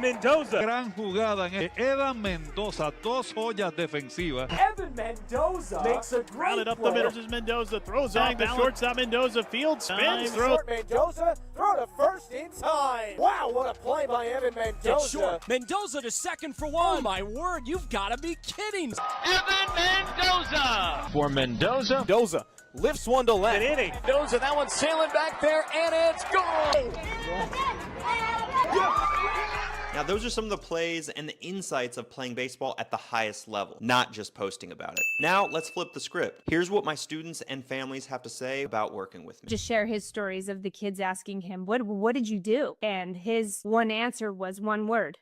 Mendoza. Gran jugada en Evan Mendoza, dos joyas defensivas. Evan Mendoza makes a great Rounded up the play. middle is Mendoza, throws off the shortstop. Mendoza fields, spins, throws. Short Mendoza, throw to first in time. Wow, what a play by Evan Mendoza. It's short. Mendoza to second for one. Oh my word, you've got to be kidding. Evan Mendoza. For Mendoza. Mendoza lifts one to left. An inning. Mendoza, that one's sailing back there, and it's gone. Now, those are some of the plays and the insights of playing baseball at the highest level, not just posting about it. Now, let's flip the script. Here's what my students and families have to say about working with me. Just share his stories of the kids asking him, what did you do? And his one answer was one word: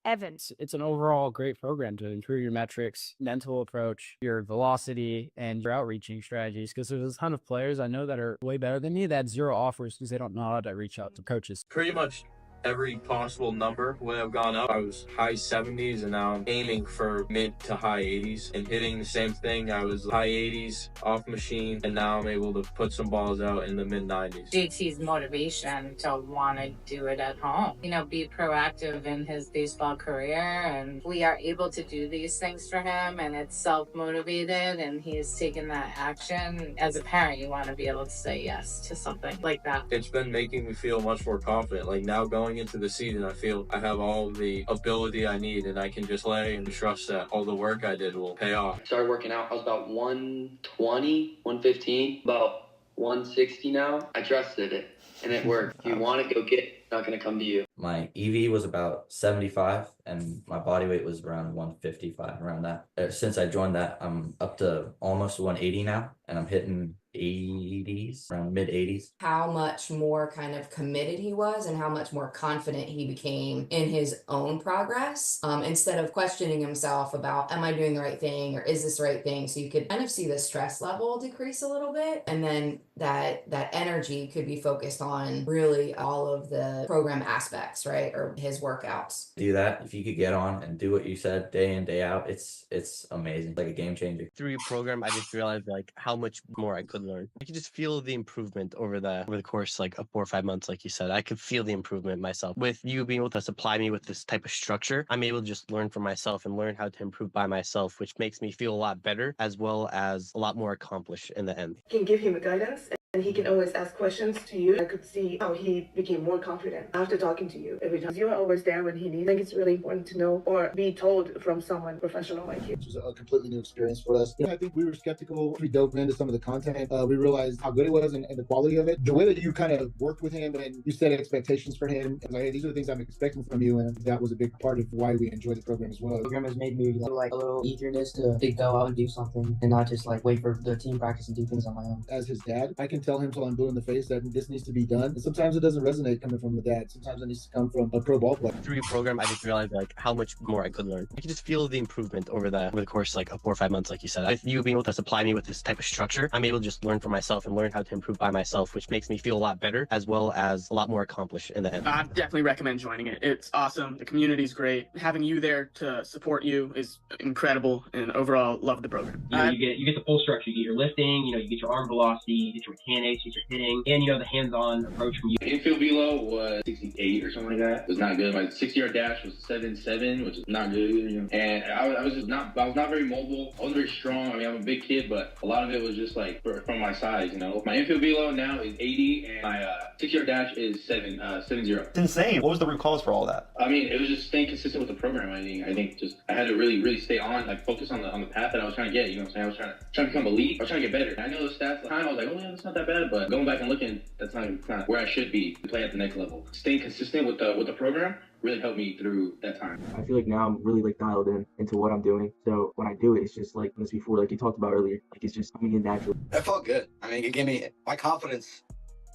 Evan. It's an overall great program to improve your metrics, mental approach, your velocity, and your outreaching strategies. Because there's a ton of players I know that are way better than me that had zero offers because they don't know how to reach out to coaches. Pretty much every possible number when I've gone up. I was high 70s and now I'm aiming for mid to high 80s and hitting the same thing. I was high 80s off machine and now I'm able to put some balls out in the mid 90s. JT's motivation to want to do it at home, be proactive in his baseball career, and we are able to do these things for him, and it's self-motivated and he's taken that action. As a parent, you want to be able to say yes to something like that. It's been making me feel much more confident. Like now going into the season, I feel I have all the ability I need and I can just play and trust that all the work I did will pay off. Started working out, I was about 120, 115, about 160 now. I trusted it and it worked. If you want to go get it, it's not going to come to you. My EV was about 75 and my body weight was around 155, around that. Since I joined that, I'm up to almost 180 now and I'm hitting 80s, around mid 80s. How much more kind of committed he was and how much more confident he became in his own progress, instead of questioning himself about, am I doing the right thing or is this the right thing? So you could kind of see the stress level decrease a little bit, and then that energy could be focused on really all of the program aspects, right? Or his workouts. Do that. If you could get on and do what you said day in, day out, it's amazing. Like a game changer. Through your program, I just realized like how much more I could learn. I could just feel the improvement over the course like of 4 or 5 months. Like you said, I could feel the improvement myself. With you being able to supply me with this type of structure, I'm able to just learn for myself and learn how to improve by myself, which makes me feel a lot better as well as a lot more accomplished in the end. You can give him guidance and he can always ask questions to you. I could see how he became more confident after talking to you every time. You are always there when he needs. I think it's really important to know or be told from someone professional like you. It was a completely new experience for us. I think we were skeptical. We dove into some of the content. We realized how good it was and the quality of it. The way that you kind of worked with him and you set expectations for him. Like, hey, these are the things I'm expecting from you. And that was a big part of why we enjoyed the program as well. The program has made me like a little eagerness to go out and do something and not just like wait for the team practice and do things on my own. As his dad, I can tell him till I'm blue in the face that this needs to be done. And sometimes it doesn't resonate coming from the dad. Sometimes it needs to come from a pro ball player. Through your program, I just realized like how much more I could learn. I could just feel the improvement over the course like of 4 or 5 months, like you said. With you being able to supply me with this type of structure, I'm able to just learn for myself and learn how to improve by myself, which makes me feel a lot better as well as a lot more accomplished in the end. I definitely recommend joining it. It's awesome. The community's great. Having you there to support you is incredible, and overall love the program. You get the full structure. You get your lifting, you get your arm velocity, you get your mechanics, you get your hitting, and the hands-on approach from you. Infield velo was 68 or something like that. It was not good. My 60-yard dash was 7.7, which is not good. And I was not very mobile. I wasn't very strong. I mean, I'm a big kid, but a lot of it was just like from my size. My infield velo now is 80, and my 60-yard dash is 70. It's insane. What was the root cause for all that? I mean, it was just staying consistent with the program. I think just I had to really stay on, like focus on the path that I was trying to get. You know what I'm saying? I was trying to become elite. I was trying to get better. I know the stats at the time. I was like, oh yeah, that's not that bad. But going back and looking, that's not where I should be to play at the next level. Staying consistent with the program really helped me through that time. I feel like now I'm really like dialed into what I'm doing. So when I do it, it's just like this before, like you talked about earlier, like it's just coming in naturally. That felt good. I mean, it gave me my confidence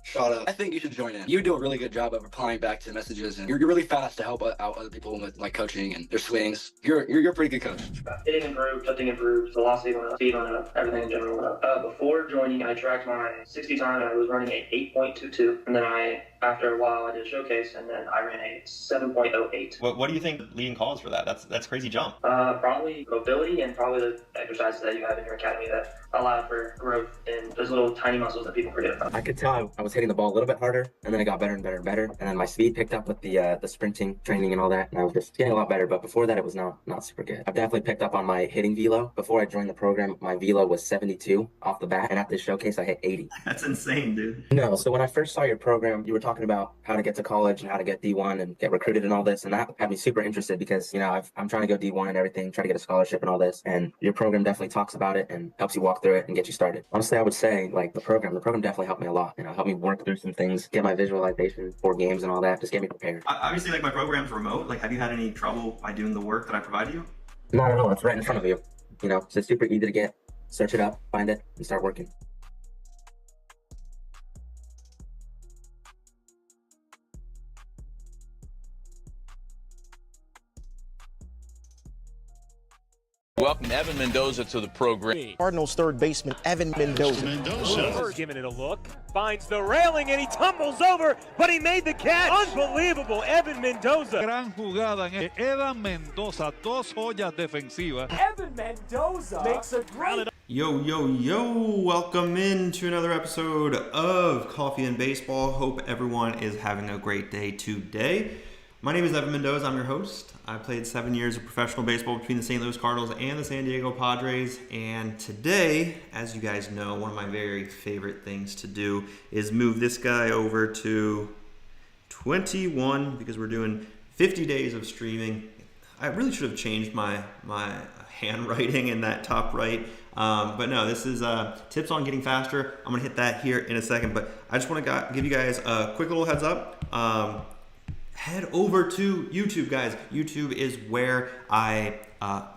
shot up. I think you should join in. You do a really good job of replying back to messages, and you're really fast to help out other people with like coaching and their swings. You're a pretty good coach. Hitting improved, touching improved, velocity went up, speed went up, everything in general went up. Before joining, I tracked my 60 time and I was running at 8.22, and then I After a while, I did a showcase, and then I ran a 7.08. What do you think leading calls for that? That's crazy jump. Probably mobility and probably the exercises that you have in your academy that allow for growth in those little tiny muscles that people forget about. I could tell I was hitting the ball a little bit harder, and then it got better and better and better, and then my speed picked up with the sprinting training and all that, and I was just getting a lot better. But before that, it was not super good. I've definitely picked up on my hitting velo. Before I joined the program, my velo was 72 off the bat, and at this showcase, I hit 80. That's insane, dude. No, so when I first saw your program, you were talking about how to get to college and how to get D1 and get recruited and all this, and that had me super interested because, you know, I'm trying to go D1 and everything, try to get a scholarship and all this, and your program definitely talks about it and helps you walk through it and get you started. Honestly, I would say, like, the program definitely helped me a lot, you know, helped me work through some things, get my visualization for games and all that, just get me prepared. Obviously, like, my program's remote. Like, have you had any trouble by doing the work that I provide you? No, it's right in front of you. You know, it's just super easy to get. Search it up, find it, and start working. Welcome Evan Mendoza to the program. Cardinals third baseman Evan Mendoza. Mendoza's giving it a look, finds the railing and he tumbles over, but he made the catch. Unbelievable, Evan Mendoza. Gran jugada en Evan Mendoza, dos joyas defensivas. Evan Mendoza makes a great. Yo, welcome in to another episode of Coffee and Baseball. Hope everyone is having a great day today. My name is Evan Mendoza, I'm your host. I played 7 years of professional baseball between the St. Louis Cardinals and the San Diego Padres. And today, as you guys know, one of my very favorite things to do is move this guy over to 21 because we're doing 50 days of streaming. I really should have changed my handwriting in that top right. But no, this is tips on getting faster. I'm gonna hit that here in a second, but I just want to give you guys a quick little heads up. Head over to YouTube, guys. YouTube is where I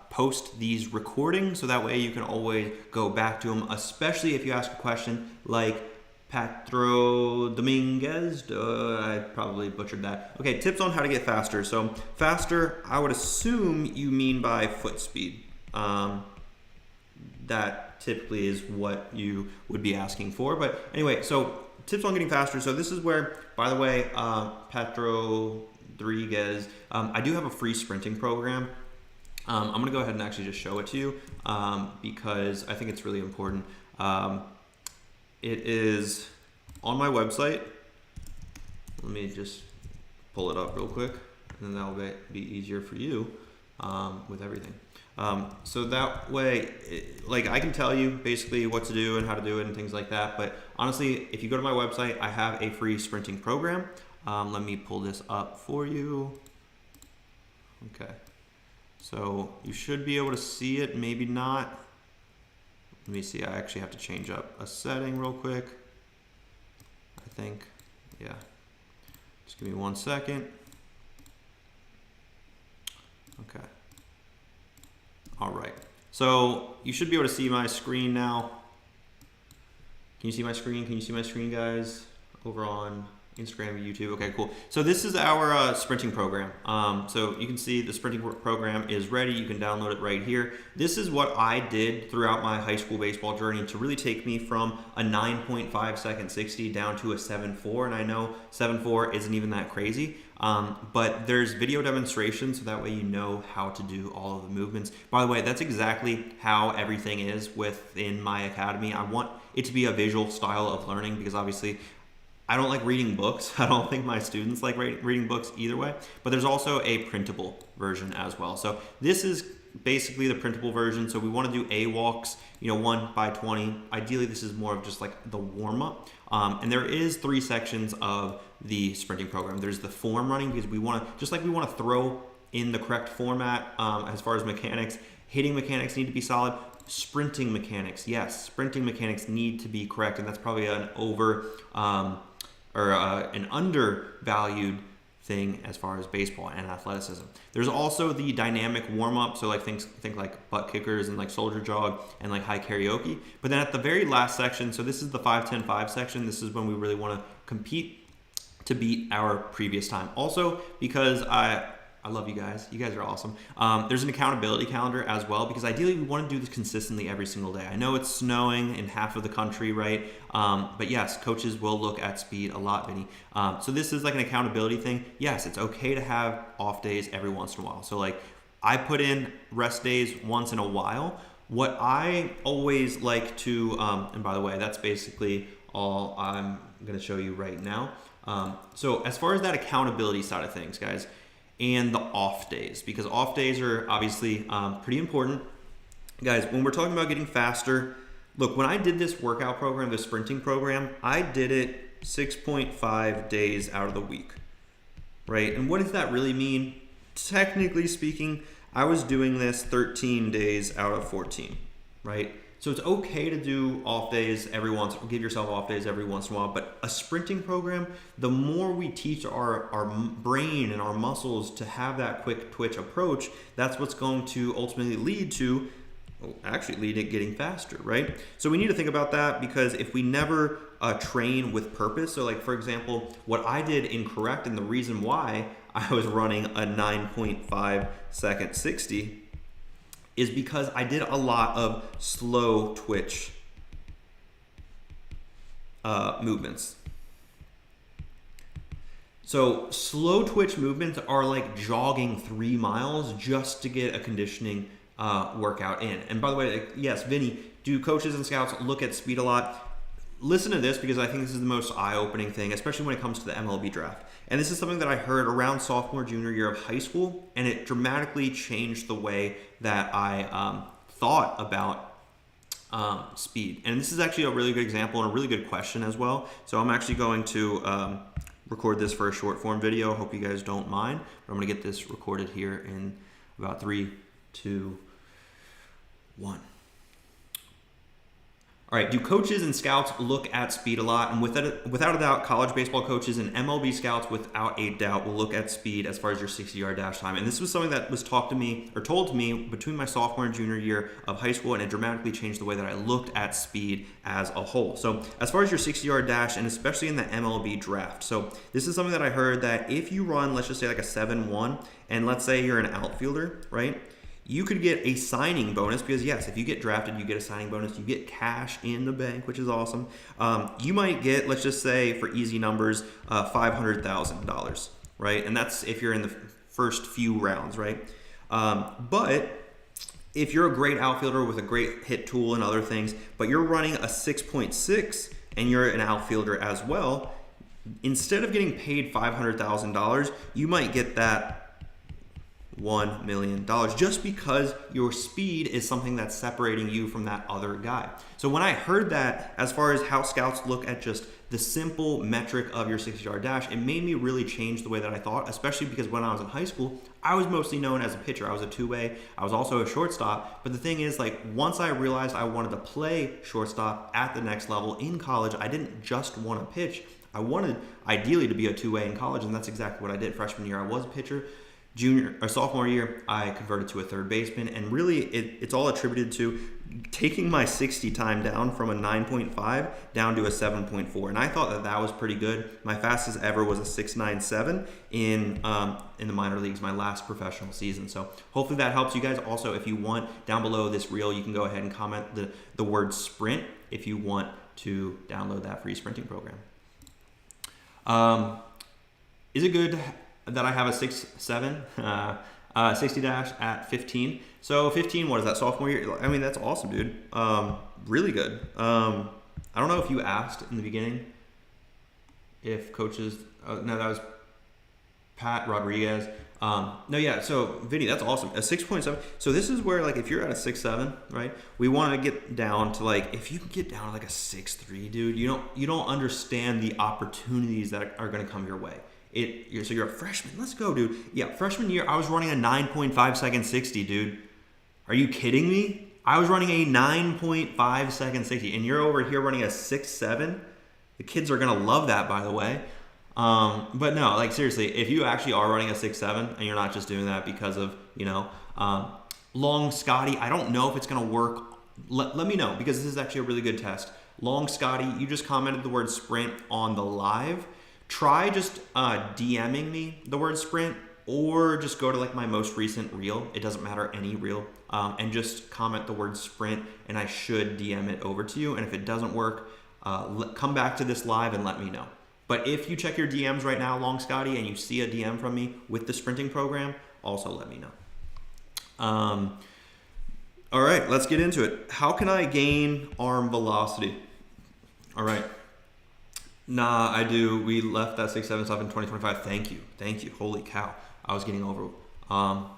post these recordings, so that way you can always go back to them, especially if you ask a question like Patro Dominguez. I probably butchered that. Okay, tips on how to get faster. So faster, I would assume you mean by foot speed. That typically is what you would be asking for. But anyway, so tips on getting faster. So this is where, by the way, Patro Rodriguez, I do have a free sprinting program. I'm going to go ahead and actually just show it to you because I think it's really important. It is on my website. Let me just pull it up real quick, and then that'll be easier for you with everything. So that way, like, I can tell you basically what to do and how to do it and things like that. But honestly, if you go to my website, I have a free sprinting program. Let me pull this up for you. Okay. So you should be able to see it, maybe not. Let me see, I actually have to change up a setting real quick. I think, yeah. Just give me 1 second. Okay. All right, so you should be able to see my screen now. Can you see my screen? Can you see my screen, guys? Over on Instagram or YouTube. Okay, cool. So this is our sprinting program. So you can see the sprinting program is ready. You can download it right here. This is what I did throughout my high school baseball journey to really take me from a 9.5 second 60 down to a 7.4. And I know 7.4 isn't even that crazy. But there's video demonstrations, so that way you know how to do all of the movements. By the way, that's exactly how everything is within my academy. I want it to be a visual style of learning because obviously I don't like reading books. I don't think my students like reading books either way, but there's also a printable version as well. So this is basically the printable version. So we want to do A-walks, 1 by 20. Ideally, this is more of just like the warm-up. And there is 3 sections of the sprinting program. There's the form running because we want to, just like we want to throw in the correct format as far as mechanics, hitting mechanics need to be solid. Sprinting mechanics, yes, sprinting mechanics need to be correct, and that's probably an an undervalued thing as far as baseball and athleticism. There's also the dynamic warm-up, so like think like butt kickers and like soldier jog and like high karaoke. But then at the very last section, so this is the 5-10-5 section, this is when we really want to compete to beat our previous time. Also, because I I love you guys. You guys are awesome. There's an accountability calendar as well, because ideally we want to do this consistently every single day. I know it's snowing in half of the country, right? But yes, coaches will look at speed a lot, Vinny. So this is like an accountability thing. Yes, it's okay to have off days every once in a while. So like I put in rest days once in a while. What I always like to, and by the way, that's basically all I'm going to show you right now. So as far as that accountability side of things, guys, and the off days, because off days are obviously pretty important. Guys, when we're talking about getting faster, look, when I did this workout program, this sprinting program, I did it 6.5 days out of the week, right? And what does that really mean? Technically speaking, I was doing this 13 days out of 14, right? So it's okay to do off days every once, give yourself off days every once in a while, but a sprinting program, the more we teach our brain and our muscles to have that quick twitch approach, that's what's going to ultimately lead to, getting faster, right? So we need to think about that, because if we never train with purpose, so like for example, what I did incorrect and the reason why I was running a 9.5 second 60 is because I did a lot of slow twitch movements. So slow twitch movements are like jogging 3 miles just to get a conditioning workout in. And by the way, yes, Vinny, do coaches and scouts look at speed a lot? Listen to this, because I think this is the most eye-opening thing, especially when it comes to the MLB draft. And this is something that I heard around sophomore, junior year of high school, and it dramatically changed the way that I thought about speed. And this is actually a really good example and a really good question as well. So I'm actually going to record this for a short form video. Hope you guys don't mind. But I'm going to get this recorded here in about 3, 2, 1. All right, do coaches and scouts look at speed a lot? And without a doubt, college baseball coaches and MLB scouts, without a doubt, will look at speed as far as your 60-yard dash time. And this was something that was told to me between my sophomore and junior year of high school, and it dramatically changed the way that I looked at speed as a whole. So as far as your 60-yard dash, and especially in the MLB draft, so this is something that I heard that if you run, let's just say like a 7-1, and let's say you're an outfielder, right? You could get a signing bonus, because yes, if you get drafted, you get a signing bonus. You get cash in the bank, which is awesome. You might get, let's just say for easy numbers, $500,000, right? And that's if you're in the first few rounds, right? But if you're a great outfielder with a great hit tool and other things, but you're running a 6.6 and you're an outfielder as well, instead of getting paid $500,000, you might get that $1 million, just because your speed is something that's separating you from that other guy. So when I heard that, as far as how scouts look at just the simple metric of your 60-yard dash, it made me really change the way that I thought, especially because when I was in high school, I was mostly known as a pitcher. I was a two-way. I was also a shortstop. But the thing is, like, once I realized I wanted to play shortstop at the next level in college, I didn't just want to pitch. I wanted ideally to be a two-way in college, and that's exactly what I did. Freshman year, I was a pitcher. Junior or sophomore year, I converted to a third baseman, and really it's all attributed to taking my 60 time down from a 9.5 down to a 7.4, and I thought that that was pretty good. My fastest ever was a 6.97 in the minor leagues, my last professional season. So hopefully that helps you guys. Also, if you want, down below this reel, you can go ahead and comment the word sprint if you want to download that free sprinting program. Is it good that I have a 6.7 60 dash at 15? So 15, what is that, sophomore year? I mean, that's awesome, dude. Really good. I don't know if you asked in the beginning if coaches, no, that was Pat Rodriguez. No, yeah, so Vinny, that's awesome. A 6.7. So this is where, like, if you're at a 6.7, right, we want to get down to, like, if you can get down to like a 6.3, dude, you don't understand the opportunities that are going to come your way. So you're a freshman. Let's go, dude. Yeah, freshman year, I was running a 9.5 second 60, dude. Are you kidding me? I was running a 9.5 second 60, and you're over here running a 6.7. The kids are gonna love that, by the way. But no, like, seriously, if you actually are running a 6.7 and you're not just doing that because of, Long Scotty, I don't know if it's gonna work. Let me know, because this is actually a really good test. Long Scotty, you just commented the word sprint on the live. Try just DMing me the word sprint or just go to like my most recent reel. It doesn't matter, any reel, and just comment the word sprint, and I should DM it over to you. And if it doesn't work, come back to this live and let me know. But if you check your DMs right now, Long Scotty, and you see a DM from me with the sprinting program, also let me know. All right, let's get into it. How can I gain arm velocity? All right. Nah, I do. We left that 6-7 stuff in 2025. Thank you. Holy cow, I was getting over it. All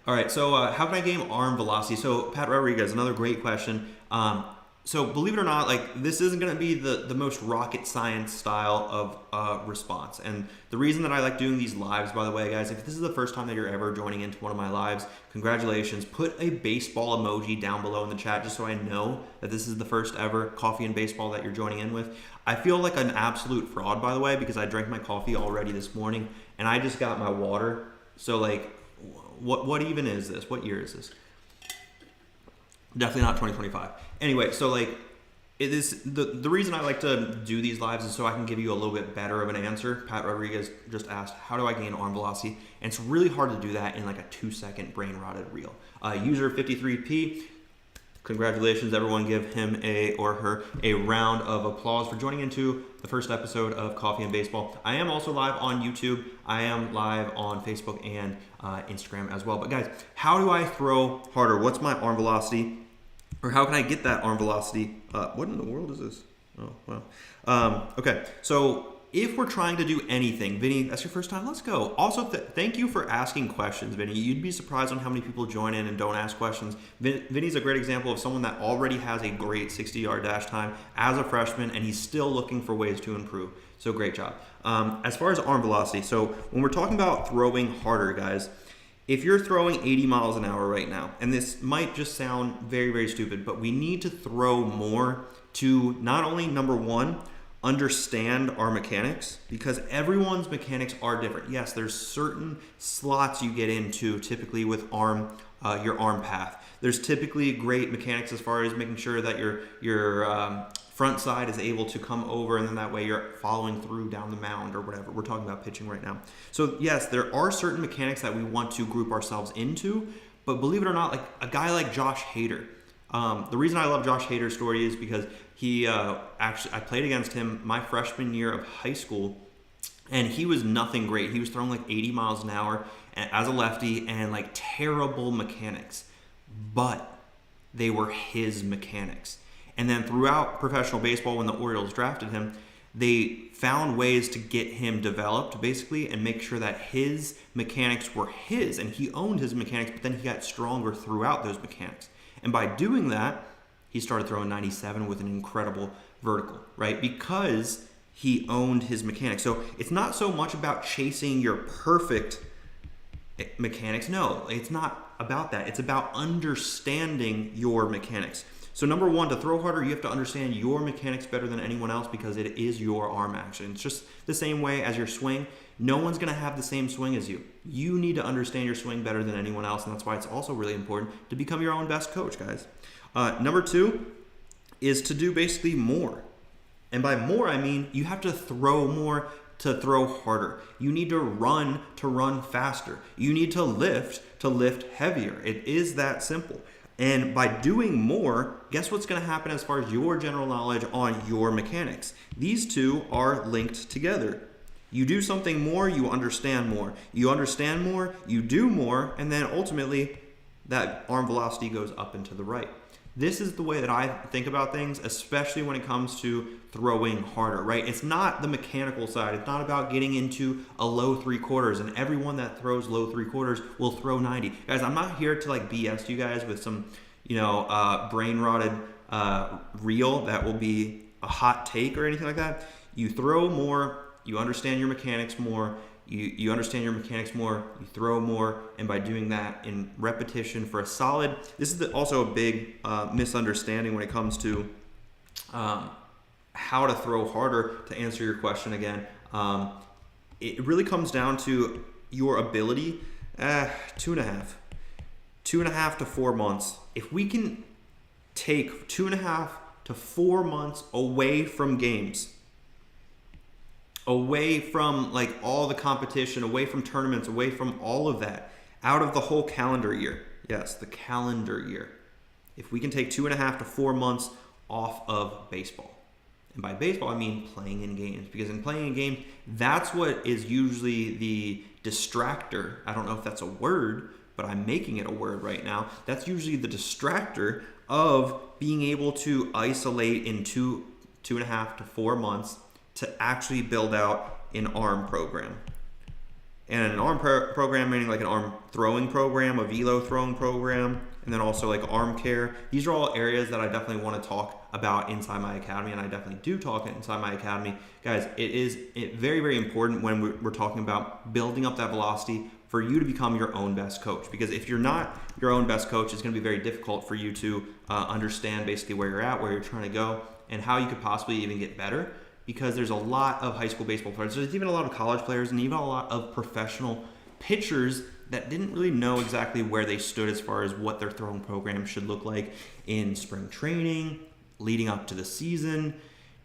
right, so how can I gain arm velocity? So Pat Rodriguez, another great question. So believe it or not, like this isn't going to be the most rocket science style of response. And the reason that I like doing these lives, by the way, guys, if this is the first time that you're ever joining into one of my lives, congratulations. Put a baseball emoji down below in the chat just so I know that this is the first ever Coffee and Baseball that you're joining in with. I feel like an absolute fraud, by the way, because I drank my coffee already this morning and I just got my water. So like, what even is this? What year is this? Definitely not 2025. Anyway, so like it is the reason I like to do these lives is so I can give you a little bit better of an answer. Pat Rodriguez just asked, how do I gain arm velocity? And it's really hard to do that in like a 2-second brain rotted reel. User 53P, congratulations, everyone. Give him or her a round of applause for joining into the first episode of Coffee and Baseball. I am also live on YouTube. I am live on Facebook and Instagram as well. But guys, how do I throw harder? What's my arm velocity? Or how can I get that arm velocity? What in the world is this? Oh, wow. Okay, so if we're trying to do anything, Vinny, that's your first time, let's go. Also, thank you for asking questions, Vinny. You'd be surprised on how many people join in and don't ask questions. Vinny's a great example of someone that already has a great 60-yard dash time as a freshman, and he's still looking for ways to improve. So great job. As far as arm velocity, so when we're talking about throwing harder, guys, if you're throwing 80 miles an hour right now, and this might just sound very, very stupid, but we need to throw more to not only, number one, understand our mechanics, because everyone's mechanics are different. Yes, there's certain slots you get into typically with your arm path. There's typically great mechanics as far as making sure that your front side is able to come over, and then that way you're following through down the mound or whatever. We're talking about pitching right now. So yes, there are certain mechanics that we want to group ourselves into, but believe it or not, like a guy like Josh Hader, the reason I love Josh Hader's story is because he I played against him my freshman year of high school, and he was nothing great. He was throwing like 80 miles an hour as a lefty and like terrible mechanics, but they were his mechanics. And then throughout professional baseball, when the Orioles drafted him, they found ways to get him developed basically and make sure that his mechanics were his, and he owned his mechanics, but then he got stronger throughout those mechanics. And by doing that, he started throwing 97 with an incredible vertical, right? Because he owned his mechanics. So it's not so much about chasing your perfect mechanics. No, it's not about that. It's about understanding your mechanics. So number one, to throw harder, you have to understand your mechanics better than anyone else because it is your arm action. It's just the same way as your swing. No one's going to have the same swing as you. You need to understand your swing better than anyone else, and that's why it's also really important to become your own best coach, guys. Number two is to do basically more. And by more, I mean you have to throw more to throw harder. You need to run faster. You need to lift heavier. It is that simple. And by doing more, guess what's going to happen as far as your general knowledge on your mechanics? These two are linked together. You do something more, you understand more. You understand more, you do more, and then ultimately that arm velocity goes up and to the right. This is the way that I think about things, especially when it comes to throwing harder, right? It's not the mechanical side. It's not about getting into a low 3/4, and everyone that throws low 3/4 will throw 90. Guys, I'm not here to like BS you guys with some, brain rotted reel that will be a hot take or anything like that. You throw more, you understand your mechanics more, you understand your mechanics more, you throw more, and by doing that in repetition for a solid, this is also a big misunderstanding when it comes to how to throw harder. To answer your question again, it really comes down to your ability. 2.5 to 4 months. If we can take 2.5 to 4 months away from games, away from like all the competition, away from tournaments, away from all of that, out of the whole calendar year. Yes, the calendar year. If we can take 2.5 to 4 months off of baseball. And by baseball, I mean playing in games. Because in playing in games, that's what is usually the distractor. I don't know if that's a word, but I'm making it a word right now. That's usually the distractor of being able to isolate in 2.5 to 4 months to actually build out an arm program. And an arm program meaning like an arm throwing program, a velo throwing program, and then also like arm care. These are all areas that I definitely want to talk about inside my academy, and I definitely do talk inside my academy. Guys, it is very, very important when we're talking about building up that velocity for you to become your own best coach. Because if you're not your own best coach, it's going to be very difficult for you to understand basically where you're at, where you're trying to go, and how you could possibly even get better. Because there's a lot of high school baseball players, there's even a lot of college players, and even a lot of professional pitchers that didn't really know exactly where they stood as far as what their throwing program should look like in spring training, leading up to the season,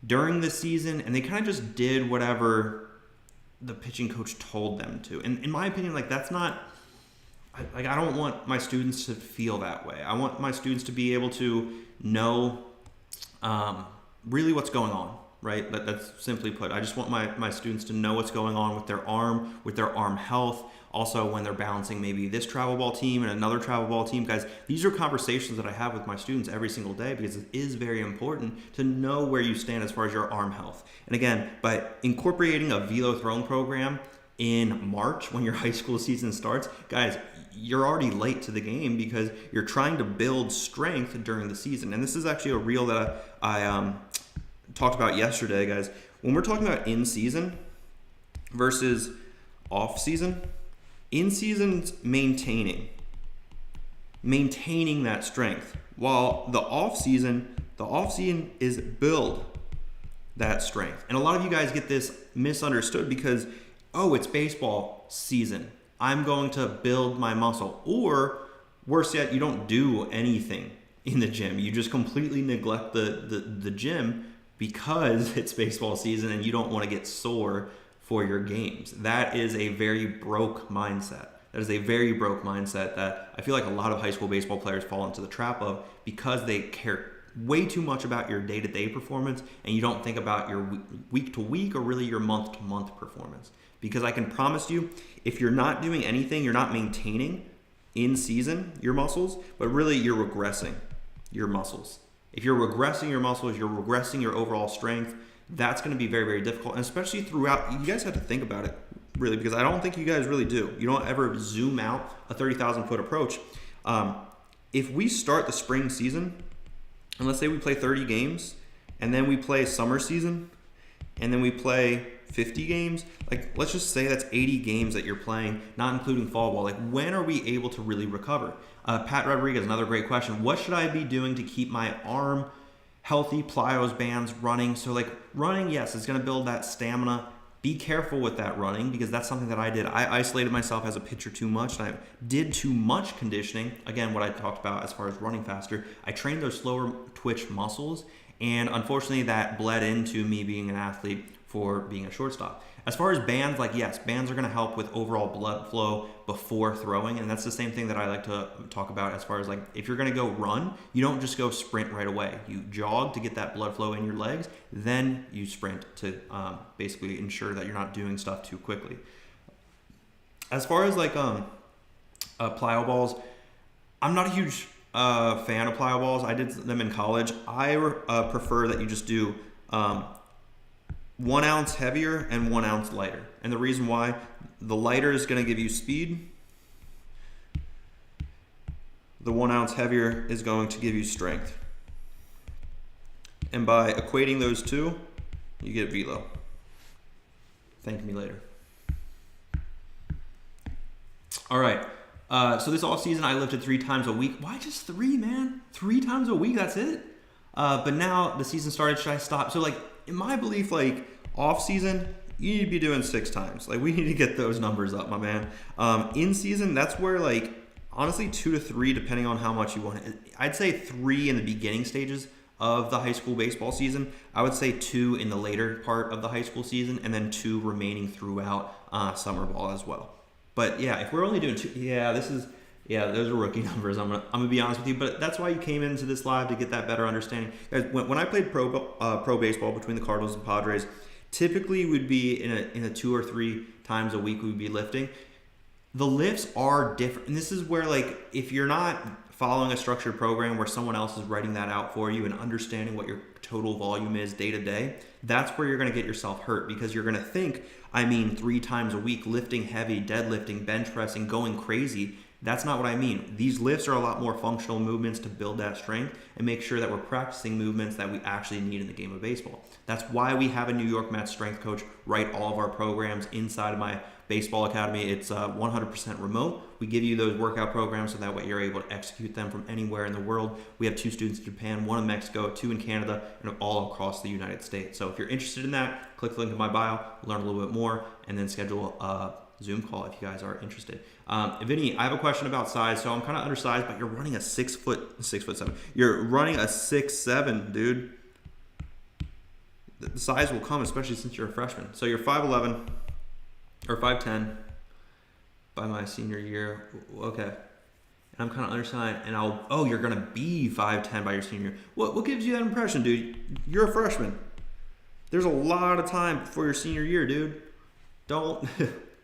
during the season, and they kind of just did whatever the pitching coach told them to. And in my opinion, like that's not, I don't want my students to feel that way. I want my students to be able to know really what's going on. Right? That's simply put. I just want my students to know what's going on with their arm health. Also, when they're balancing maybe this travel ball team and another travel ball team. Guys, these are conversations that I have with my students every single day because it is very important to know where you stand as far as your arm health. And again, by incorporating a velo throwing program in March when your high school season starts, guys, you're already late to the game because you're trying to build strength during the season. And this is actually a reel that I talked about yesterday, guys. When we're talking about in season versus off season, in season's maintaining that strength, while the off season is build that strength. And a lot of you guys get this misunderstood because, oh, it's baseball season, I'm going to build my muscle. Or worse yet, you don't do anything in the gym, you just completely neglect the gym because it's baseball season and you don't want to get sore for your games. That is a very broke mindset. That is a very broke mindset that I feel like a lot of high school baseball players fall into the trap of because they care way too much about your day-to-day performance and you don't think about your week-to-week or really your month-to-month performance. Because I can promise you, if you're not doing anything, you're not maintaining in season your muscles, but really you're regressing your muscles. If you're regressing your muscles, you're regressing your overall strength, that's going to be very, very difficult. And especially throughout, you guys have to think about it, really, because I don't think you guys really do. You don't ever zoom out a 30,000-foot approach. If we start the spring season, and let's say we play 30 games, and then we play summer season, and then we play 50 games, like let's just say that's 80 games that you're playing, not including fall ball. Like when are we able to really recover? Pat Rodriguez, another great question. What should I be doing to keep my arm healthy, plyos, bands running? So like running, yes, it's going to build that stamina. Be careful with that running because that's something that I did. I isolated myself as a pitcher too much and I did too much conditioning. Again, what I talked about as far as running faster, I trained those slower twitch muscles and unfortunately that bled into me being an athlete for being a shortstop. As far as bands, like yes, bands are going to help with overall blood flow before throwing, and that's the same thing that I like to talk about as far as like if you're going to go run, you don't just go sprint right away. You jog to get that blood flow in your legs, then you sprint to basically ensure that you're not doing stuff too quickly. As far as like plyo balls, I'm not a huge fan of plyo balls. I did them in college. I prefer that you just do 1 ounce heavier and 1 ounce lighter. And the reason why, the lighter is going to give you speed. The 1 ounce heavier is going to give you strength. And by equating those two, you get velo. Thank me later. All right. So this off season, I lifted 3 times a week. Why just 3, man? 3 times a week, that's it? But now the season started, should I stop? So like, in my belief, like off season, you need to be doing 6 times. Like we need to get those numbers up, my man. In season, that's where like, honestly 2 to 3, depending on how much you want it. I'd say 3 in the beginning stages of the high school baseball season. I would say 2 in the later part of the high school season, and then 2 remaining throughout summer ball as well. But yeah, if we're only doing 2, those are rookie numbers. I'm gonna be honest with you, but that's why you came into this live, to get that better understanding. Guys, when I played pro baseball between the Cardinals and Padres, typically would be in a 2 or 3 times a week we'd be lifting. The lifts are different, and this is where, like, if you're not following a structured program where someone else is writing that out for you and understanding what your total volume is day to day, that's where you're going to get yourself hurt, because you're going to think, 3 times a week, lifting heavy, deadlifting, bench pressing, going crazy. That's not what I mean. These lifts are a lot more functional movements to build that strength and make sure that we're practicing movements that we actually need in the game of baseball. That's why we have a New York Mets strength coach write all of our programs inside of my baseball academy. It's 100% remote. We give you those workout programs so that way you're able to execute them from anywhere in the world. We have 2 students in Japan, 1 in Mexico, 2 in Canada, and all across the United States. So if you're interested in that, click the link in my bio, learn a little bit more, and then schedule a Zoom call if you guys are interested. Vinny, I have a question about size. So I'm kind of undersized, but you're running a 6'7". You're running a 6'7", dude. The size will come, especially since you're a freshman. So you're 5'11", or 5'10" by my senior year. Okay. And I'm kind of undersized, and you're going to be 5'10" by your senior year. What gives you that impression, dude? You're a freshman. There's a lot of time before your senior year, dude. Don't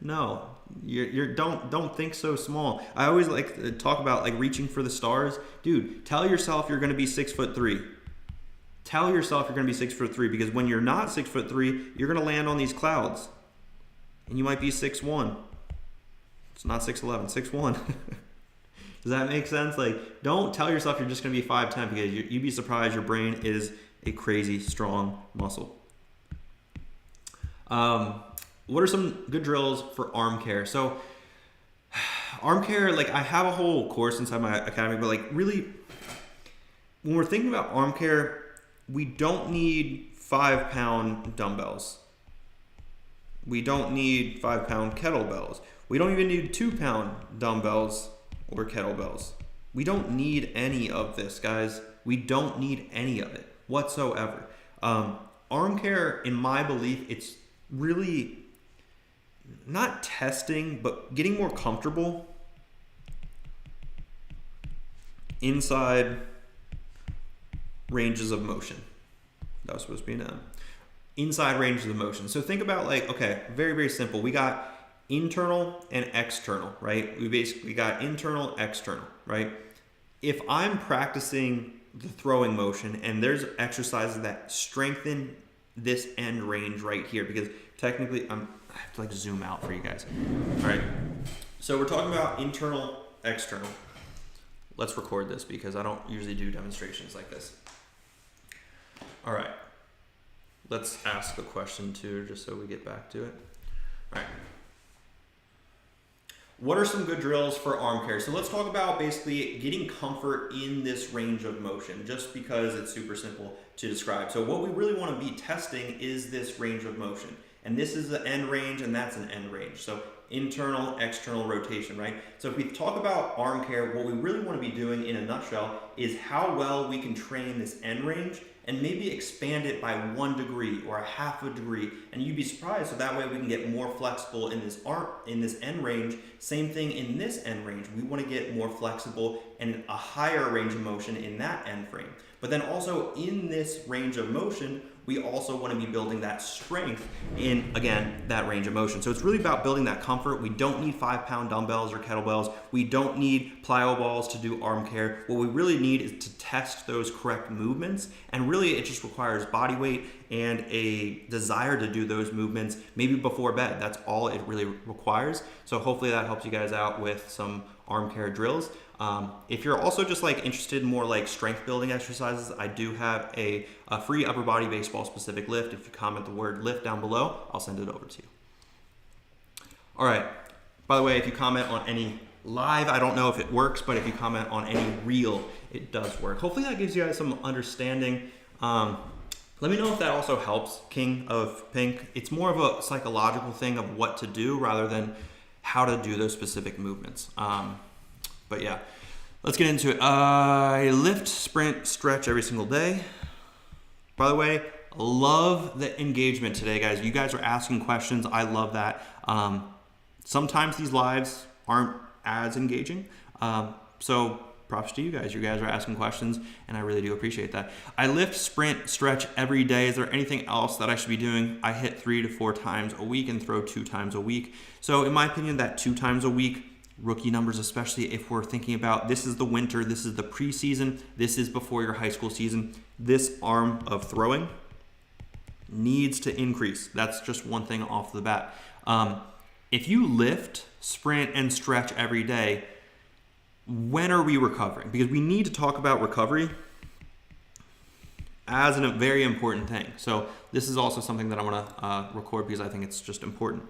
don't think so small. I always like to talk about like reaching for the stars. Dude, tell yourself you're going to be 6'3". Tell yourself you're going to be 6'3", because when you're not 6'3", you're going to land on these clouds. And you might be 6'1". It's not 6'11", 6'1". Does that make sense? Like, don't tell yourself you're just going to be 5'10", because you'd be surprised your brain is a crazy strong muscle. What are some good drills for arm care? So arm care, like, I have a whole course inside my academy, but like really, when we're thinking about arm care, we don't need 5-pound dumbbells. We don't need 5-pound kettlebells. We don't even need 2-pound dumbbells or kettlebells. We don't need any of this, guys. We don't need any of it whatsoever. Arm care, in my belief, it's really not testing, but getting more comfortable inside ranges of motion. That was supposed to be an M. Inside ranges of motion. So think about, like, okay, very, very simple. We got internal and external, right? We basically got internal, external, right? If I'm practicing the throwing motion and there's exercises that strengthen this end range right here, because technically I have to like zoom out for you guys. All right. So we're talking about internal, external. Let's record this because I don't usually do demonstrations like this. All right. Let's ask a question too, just so we get back to it. All right. What are some good drills for arm care? So let's talk about basically getting comfort in this range of motion, just because it's super simple to describe. So what we really want to be testing is this range of motion. And this is the end range, and that's an end range. So internal, external rotation, right? So if we talk about arm care, what we really want to be doing in a nutshell is how well we can train this end range and maybe expand it by 1 degree or a half a degree. And you'd be surprised, so that way we can get more flexible in this end range. Same thing in this end range. We want to get more flexible and a higher range of motion in that end frame. But then also in this range of motion, we also want to be building that strength in, again, that range of motion. So it's really about building that comfort. We don't need 5-pound dumbbells or kettlebells. We don't need plyo balls to do arm care. What we really need is to test those correct movements. And really it just requires body weight and a desire to do those movements maybe before bed. That's all it really requires. So hopefully that helps you guys out with some arm care drills. If you're also just like interested in more like strength building exercises, I do have a free upper body baseball specific lift. If you comment the word lift down below, I'll send it over to you. All right. By the way, if you comment on any live, I don't know if it works, but if you comment on any reel, it does work. Hopefully that gives you guys some understanding. Let me know if that also helps, King of Pink. It's more of a psychological thing of what to do rather than how to do those specific movements. But yeah, let's get into it. I lift, sprint, stretch every single day. By the way, love the engagement today, guys. You guys are asking questions. I love that. Sometimes these lives aren't as engaging. So props to you guys. You guys are asking questions, and I really do appreciate that. I lift, sprint, stretch every day. Is there anything else that I should be doing? I hit 3 to 4 times a week and throw 2 times a week. So in my opinion, that 2 times a week, rookie numbers, especially if we're thinking about this is the winter, this is the preseason, this is before your high school season, this arm of throwing needs to increase. That's just one thing off the bat. If you lift, sprint, and stretch every day, when are we recovering? Because we need to talk about recovery as a very important thing. So this is also something that I want to record because I think it's just important.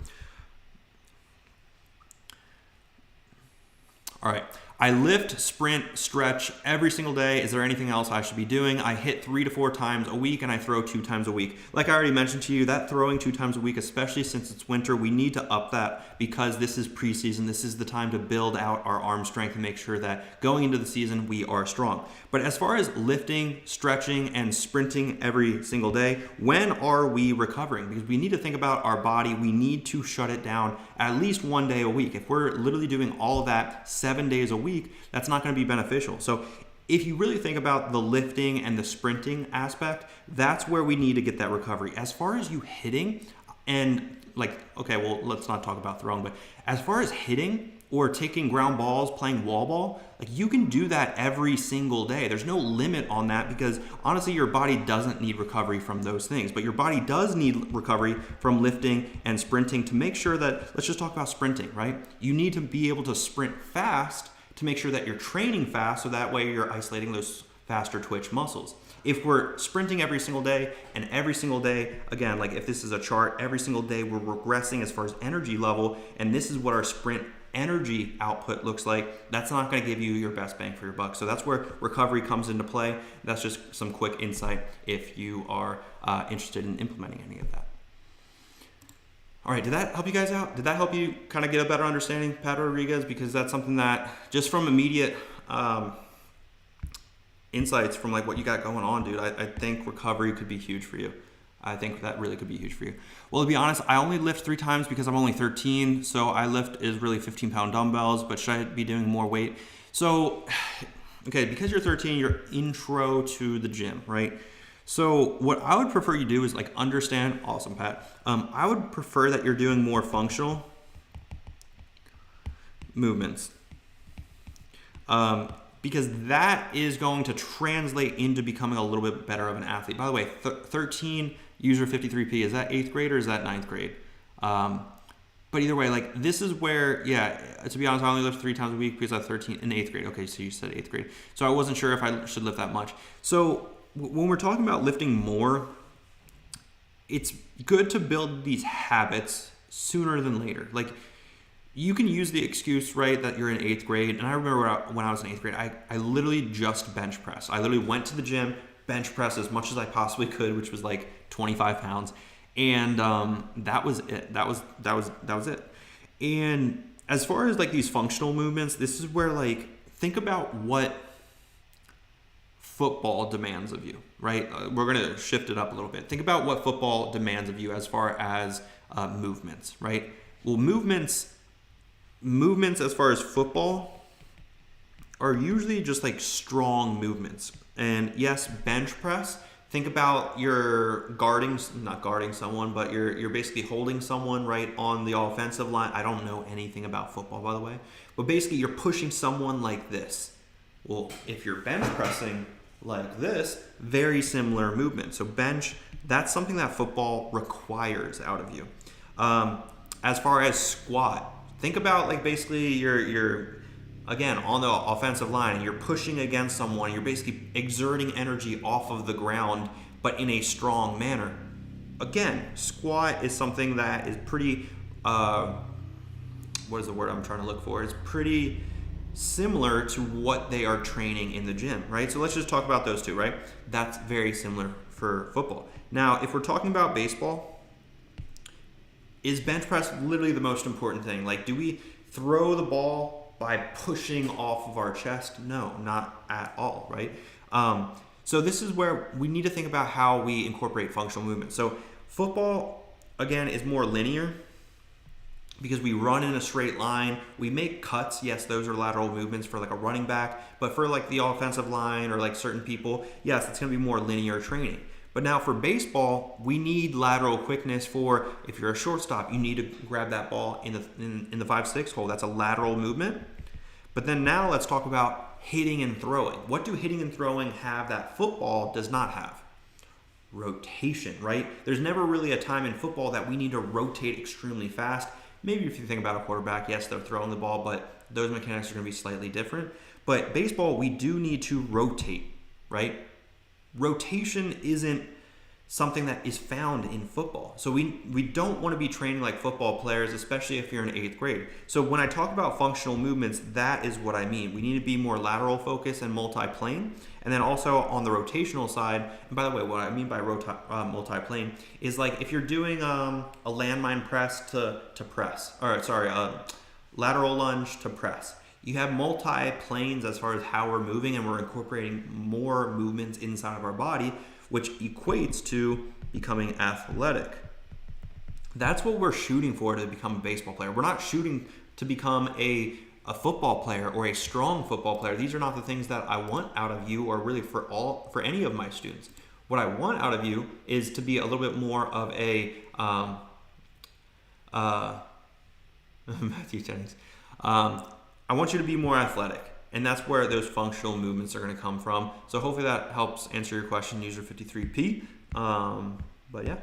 All right. I lift, sprint, stretch every single day. Is there anything else I should be doing? I hit 3 to 4 times a week and I throw 2 times a week. Like I already mentioned to you, that throwing 2 times a week, especially since it's winter, we need to up that because this is preseason. This is the time to build out our arm strength and make sure that going into the season, we are strong. But as far as lifting, stretching, and sprinting every single day, when are we recovering? Because we need to think about our body. We need to shut it down at least 1 day a week. If we're literally doing all of that 7 days a week, that's not going to be beneficial. So if you really think about the lifting and the sprinting aspect, that's where we need to get that recovery. As far as you hitting and like, okay, well, let's not talk about throwing, but as far as hitting or taking ground balls, playing wall ball, like you can do that every single day. There's no limit on that because honestly, your body doesn't need recovery from those things, but your body does need recovery from lifting and sprinting to make sure that, let's just talk about sprinting, right? You need to be able to sprint fast to make sure that you're training fast so that way you're isolating those faster twitch muscles. If we're sprinting every single day and every single day, again, like if this is a chart, every single day we're regressing as far as energy level, and this is what our sprint energy output looks like, that's not going to give you your best bang for your buck. So that's where recovery comes into play. That's just some quick insight if you are interested in implementing any of that. All right, did that help you guys out? Did that help you kind of get a better understanding, Pat Rodriguez? Because that's something that just from immediate insights from like what you got going on, dude, I think recovery could be huge for you. I think that really could be huge for you. Well, to be honest, I only lift 3 times because I'm only 13. So I lift is really 15-pound dumbbells, but should I be doing more weight? So, okay, because you're 13, you're intro to the gym, right? So what I would prefer you do is like understand, awesome, Pat. I would prefer that you're doing more functional movements. Because that is going to translate into becoming a little bit better of an athlete. By the way, 13 user 53P, is that 8th grade or is that 9th grade? But either way, like this is where, yeah, to be honest, I only lift 3 times a week because I'm 13 in 8th grade. Okay, so you said 8th grade. So I wasn't sure if I should lift that much. So when we're talking about lifting more, it's good to build these habits sooner than later. Like you can use the excuse, right, that you're in 8th grade. And I remember when I was in 8th grade, I literally just bench pressed. I literally went to the gym, bench pressed as much as I possibly could, which was like 25 pounds. And that was it. That was it. And as far as like these functional movements, this is where like, think about what football demands of you, right? We're going to shift it up a little bit. Think about what football demands of you as far as movements, right? Well, movements as far as football are usually just like strong movements. And yes, bench press, think about you're not guarding someone, but you're basically holding someone right on the offensive line. I don't know anything about football, by the way, but basically you're pushing someone like this. Well, if you're bench pressing like this, very similar movement. So bench, that's something that football requires out of you. As far as squat, think about like basically you're again on the offensive line and you're pushing against someone. You're basically exerting energy off of the ground, but in a strong manner. Again, squat is something that is pretty, what is the word I'm trying to look for? It's pretty similar to what they are training in the gym, right? So let's just talk about those two, right? That's very similar for football. Now, if we're talking about baseball, is bench press literally the most important thing? Like, do we throw the ball by pushing off of our chest? No, not at all, right? So this is where we need to think about how we incorporate functional movement. So football, again, is more linear because we run in a straight line. We make cuts. Yes, those are lateral movements for like a running back, but for like the offensive line or like certain people, yes, it's going to be more linear training. But now for baseball, we need lateral quickness for, if you're a shortstop, you need to grab that ball in the 5-6 hole. That's a lateral movement. But then now let's talk about hitting and throwing. What do hitting and throwing have that football does not have? Rotation, right? There's never really a time in football that we need to rotate extremely fast. Maybe if you think about a quarterback, yes, they're throwing the ball, but those mechanics are going to be slightly different. But baseball, we do need to rotate, right? Rotation isn't something that is found in football. So we don't want to be training like football players, especially if you're in 8th grade. So when I talk about functional movements, that is what I mean. We need to be more lateral focused and multi-plane. And then also on the rotational side, and by the way, what I mean by multi-plane is like if you're doing a landmine press to press, or sorry, a lateral lunge to press. You have multi-planes as far as how we're moving, and we're incorporating more movements inside of our body, which equates to becoming athletic. That's what we're shooting for to become a baseball player. We're not shooting to become a football player or a strong football player. These are not the things that I want out of you, or really for any of my students. What I want out of you is to be a little bit more of a Matthew Jennings. I want you to be more athletic, and that's where those functional movements are going to come from. So hopefully that helps answer your question, user 53P. But yeah.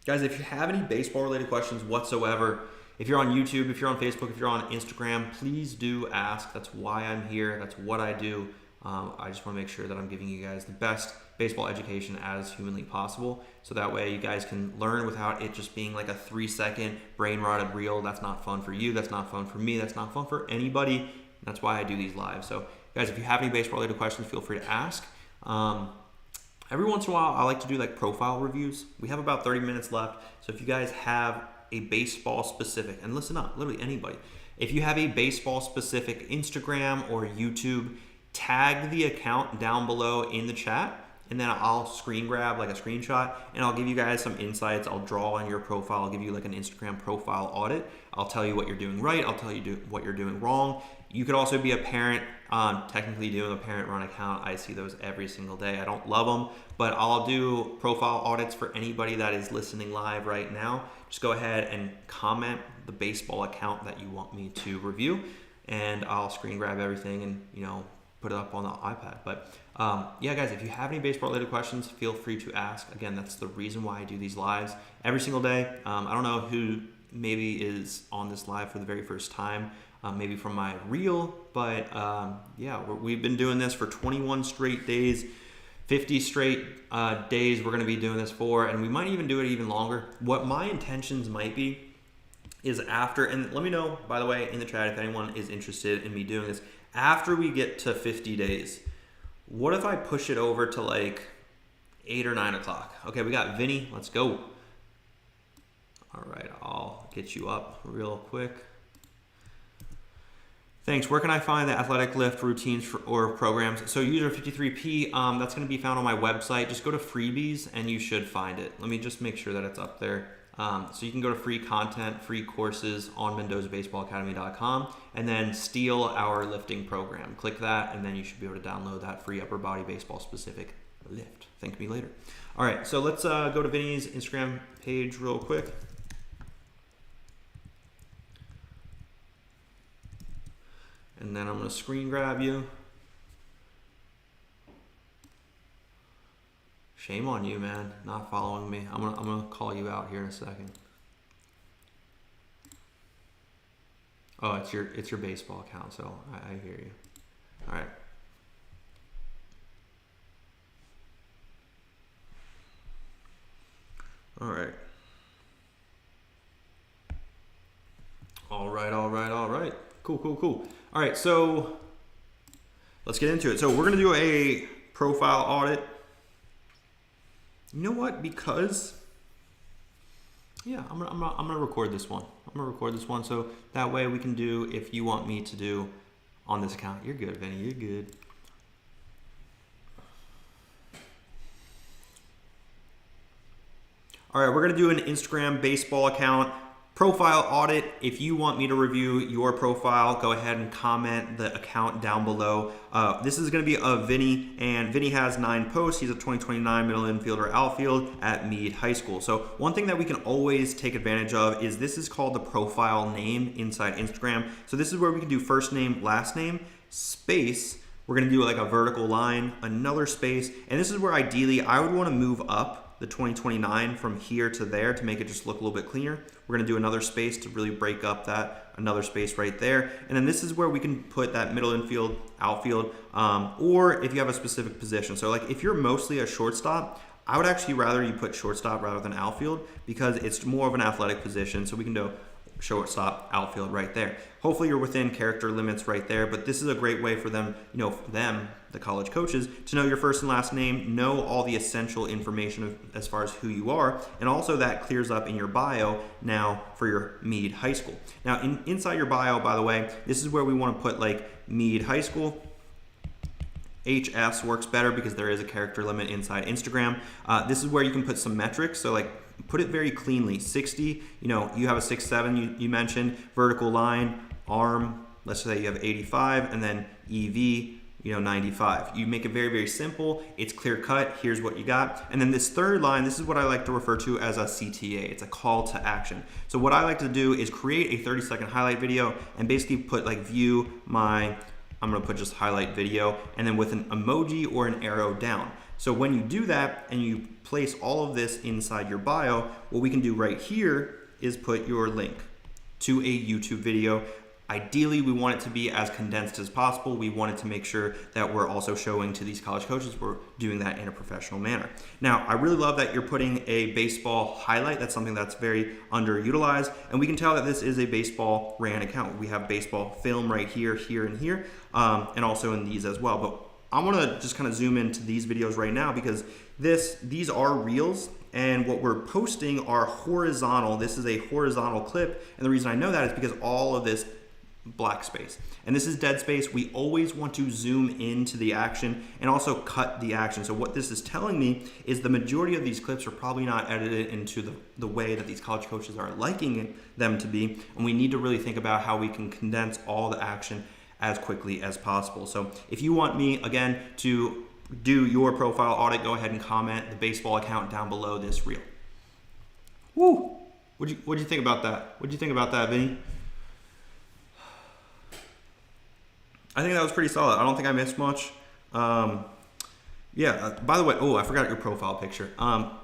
Guys, if you have any baseball related questions whatsoever, if you're on YouTube, if you're on Facebook, if you're on Instagram, please do ask. That's why I'm here. That's what I do. I just want to make sure that I'm giving you guys the best baseball education as humanly possible. So that way you guys can learn without it just being like a 3-second brain rotted reel. That's not fun for you. That's not fun for me. That's not fun for anybody. That's why I do these live. So guys, if you have any baseball related questions, feel free to ask. Every once in a while, I like to do like profile reviews. We have about 30 minutes left. So if you guys have a baseball specific, and listen up, literally anybody, if you have a baseball specific Instagram or YouTube, tag the account down below in the chat, and then I'll screen grab like a screenshot, and I'll give you guys some insights. I'll draw on your profile. I'll give you like an Instagram profile audit. I'll tell you what you're doing right. I'll tell you what you're doing wrong. You could also be a parent, technically doing a parent run account. I see those every single day. I don't love them, but I'll do profile audits for anybody that is listening live right now. Just go ahead and comment the baseball account that you want me to review, and I'll screen grab everything and, you know, put it up on the iPad. But yeah, guys, if you have any baseball related questions, feel free to ask. Again, that's the reason why I do these lives every single day. I don't know who maybe is on this live for the very first time, maybe from my reel, but yeah, we've been doing this for 21 straight days, 50 straight days we're going to be doing this for, and we might even do it even longer. What my intentions might be is after, and let me know, by the way, in the chat if anyone is interested in me doing this, after we get to 50 days, what if I push it over to like 8 or 9 o'clock? Okay, we got Vinny. Let's go. All right, I'll get you up real quick. Thanks. Where can I find the athletic lift routines or programs? So user 53P, that's going to be found on my website. Just go to freebies and you should find it. Let me just make sure that it's up there. So you can go to free content, free courses on MendozABaseballAcademy.com, and then steal our lifting program. Click that, and then you should be able to download that free upper body baseball specific lift. Thank me later. All right, so let's go to Vinny's Instagram page real quick. And then I'm going to screen grab you. Shame on you, man, not following me. I'm gonna call you out here in a second. Oh, it's your baseball account, so I hear you. All right. All right. All right. Cool. All right, so let's get into it. So we're gonna do a profile audit. You know what? Because yeah, I'm gonna record this one. So that way we can do if you want me to do on this account. You're good, Vinny. You're good. All right, we're gonna do an Instagram baseball account profile audit. If you want me to review your profile, go ahead and comment the account down below. This is going to be of Vinny, and Vinny has 9 posts. He's a 2029 middle infielder outfield at Meade High School. So one thing that we can always take advantage of is this is called the profile name inside Instagram. So this is where we can do first name, last name, space. We're going to do like a vertical line, another space, and this is where ideally I would want to move up the 2029 from here to there to make it just look a little bit cleaner. We're gonna do another space to really break up that, another space right there. And then this is where we can put that middle infield, outfield, or if you have a specific position. So like if you're mostly a shortstop, I would actually rather you put shortstop rather than outfield because it's more of an athletic position. So we can do shortstop, outfield right there. Hopefully you're within character limits right there, but this is a great way for them, the college coaches, to know your first and last name, know all the essential information as far as who you are, and also that clears up in your bio now for your Meade High School. Now inside your bio, by the way, this is where we want to put like Meade High School. HS works better because there is a character limit inside Instagram. This is where you can put some metrics. So like put it very cleanly. 60, you have a 6'7", you mentioned, vertical line, arm, let's say you have 85, and then EV, 95. You make it very, very simple. It's clear cut. Here's what you got. And then this third line, this is what I like to refer to as a CTA. It's a call to action. So what I like to do is create a 30-second highlight video and basically put like I'm gonna put just highlight video, and then with an emoji or an arrow down. So when you do that and you place all of this inside your bio, what we can do right here is put your link to a YouTube video. Ideally, we want it to be as condensed as possible. We want it to make sure that we're also showing to these college coaches we're doing that in a professional manner. Now, I really love that you're putting a baseball highlight. That's something that's very underutilized, and we can tell that this is a baseball ran account. We have baseball film right here, here, and here, and also in these as well. But I want to just kind of zoom into these videos right now because these are reels, and what we're posting are horizontal. This is a horizontal clip, and the reason I know that is because all of this black space and this is dead space. We always want to zoom into the action and also cut the action. So what this is telling me is the majority of these clips are probably not edited into the way that these college coaches are liking them to be, and we need to really think about how we can condense all the action as quickly as possible. So if you want me again to do your profile audit, go ahead and comment the baseball account down below this reel. Woo! What'd you think about that? What'd you think about that, Vinny? I think that was pretty solid. I don't think I missed much. Yeah, by the way, I forgot your profile picture.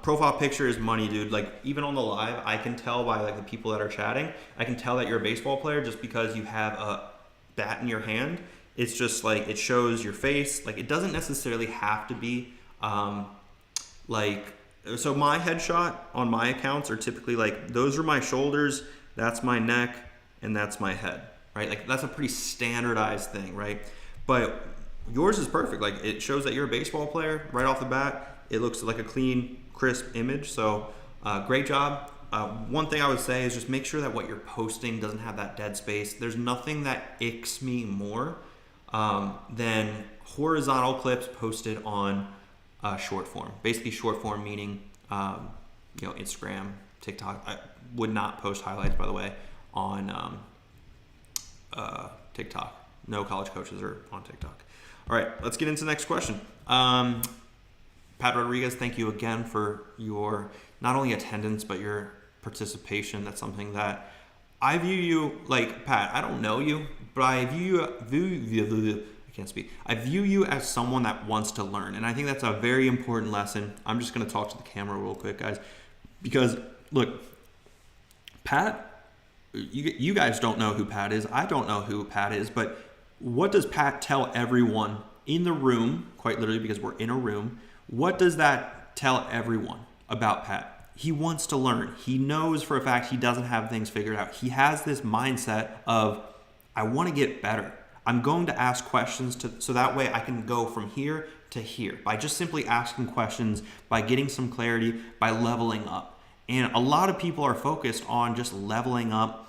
Profile picture is money, dude. Like even on the live, I can tell by like the people that are chatting, I can tell that you're a baseball player just because you have a bat in your hand. It's just like, it shows your face. Like it doesn't necessarily have to be so my headshot on my accounts are typically like, those are my shoulders, that's my neck, and that's my head. Right? Like that's a pretty standardized thing, right? But yours is perfect. Like it shows that you're a baseball player right off the bat. It looks like a clean, crisp image. So great job. One thing I would say is just make sure that what you're posting doesn't have that dead space. There's nothing that icks me more than horizontal clips posted on short form. Basically short form meaning, Instagram, TikTok. I would not post highlights, by the way, on TikTok. No college coaches are on TikTok. All right, let's get into the next question. Pat Rodriguez, thank you again for your not only attendance, but your participation. That's something that I view you, like Pat, I don't know you, but I view you as someone that wants to learn. And I think that's a very important lesson. I'm just going to talk to the camera real quick, guys, because look, Pat, you guys don't know who Pat is. I don't know who Pat is, but what does Pat tell everyone in the room, quite literally because we're in a room, what does that tell everyone about Pat? He wants to learn. He knows for a fact he doesn't have things figured out. He has this mindset of, I want to get better. I'm going to ask questions so that way I can go from here to here by just simply asking questions, by getting some clarity, by leveling up. And a lot of people are focused on just leveling up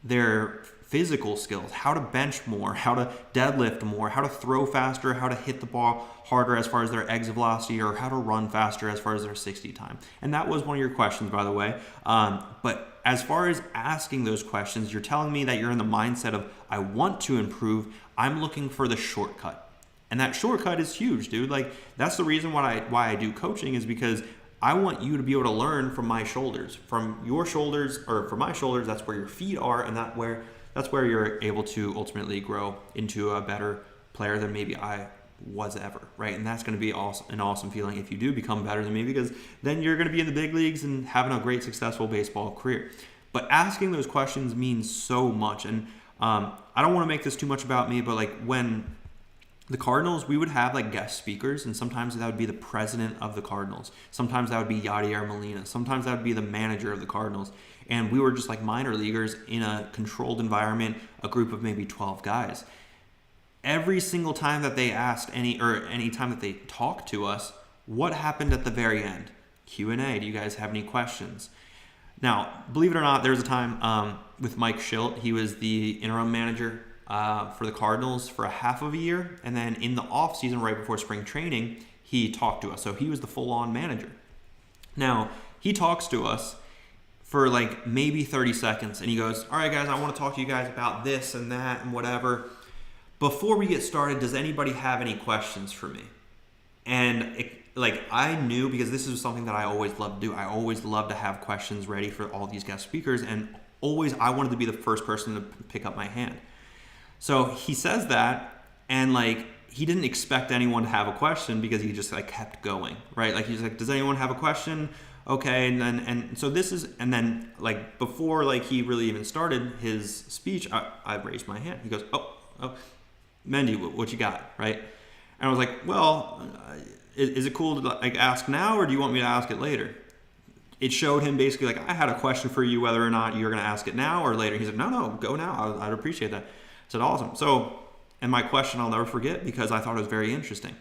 their physical skills, how to bench more, how to deadlift more, how to throw faster, how to hit the ball harder as far as their exit velocity, or how to run faster as far as their 60 time. And that was one of your questions, by the way. But as far as asking those questions, you're telling me that you're in the mindset of, I want to improve, I'm looking for the shortcut. And that shortcut is huge, dude. Like, that's the reason why I do coaching, is because I want you to be able to learn from my shoulders. From your shoulders, or from my shoulders, that's where your feet are, and that's where you're able to ultimately grow into a better player than maybe I was ever, right? And that's going to be an awesome feeling if you do become better than me, because then you're going to be in the big leagues and having a great, successful baseball career. But asking those questions means so much. And I don't want to make this too much about me, but like when the Cardinals, we would have like guest speakers, and sometimes that would be the president of the Cardinals. Sometimes that would be Yadier Molina. Sometimes that would be the manager of the Cardinals. And we were just like minor leaguers in a controlled environment, a group of maybe 12 guys. Every single time that they asked any time that they talked to us, what happened at the very end? Q&A. Do you guys have any questions? Now, believe it or not, there was a time with Mike Schilt. He was the interim manager for the Cardinals for a half of a year. And then in the off season, right before spring training, he talked to us. So he was the full-on manager. Now, he talks to us for like maybe 30 seconds. And he goes, all right, guys, I want to talk to you guys about this and that and whatever. Before we get started, does anybody have any questions for me? And I knew, because this is something that I always love to do. I always love to have questions ready for all these guest speakers. And always I wanted to be the first person to pick up my hand. So he says that, and like, he didn't expect anyone to have a question, because he just like kept going, right? Like, he's like, does anyone have a question? Okay. And so this is, and then like before like he really even started his speech, I raised my hand. He goes, oh, Mendy, what you got, right? And I was like, well, is it cool to like ask now, or do you want me to ask it later? It showed him basically like, I had a question for you, whether or not you're going to ask it now or later. He's like, no, go now. I'd appreciate that. I said, awesome. So, and my question I'll never forget, because I thought it was very interesting.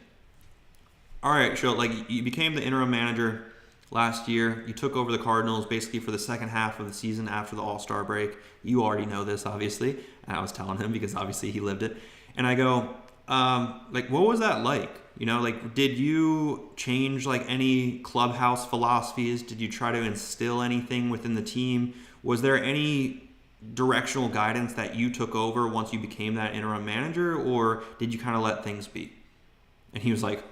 All right, so like, you became the interim manager last year. You took over the Cardinals basically for the second half of the season after the All-Star break. You already know this, obviously. And I was telling him, because obviously he lived it. And I go, like, what was that like? You know, like, did you change like any clubhouse philosophies? Did you try to instill anything within the team? Was there any directional guidance that you took over once you became that interim manager, or did you kind of let things be? And he was like,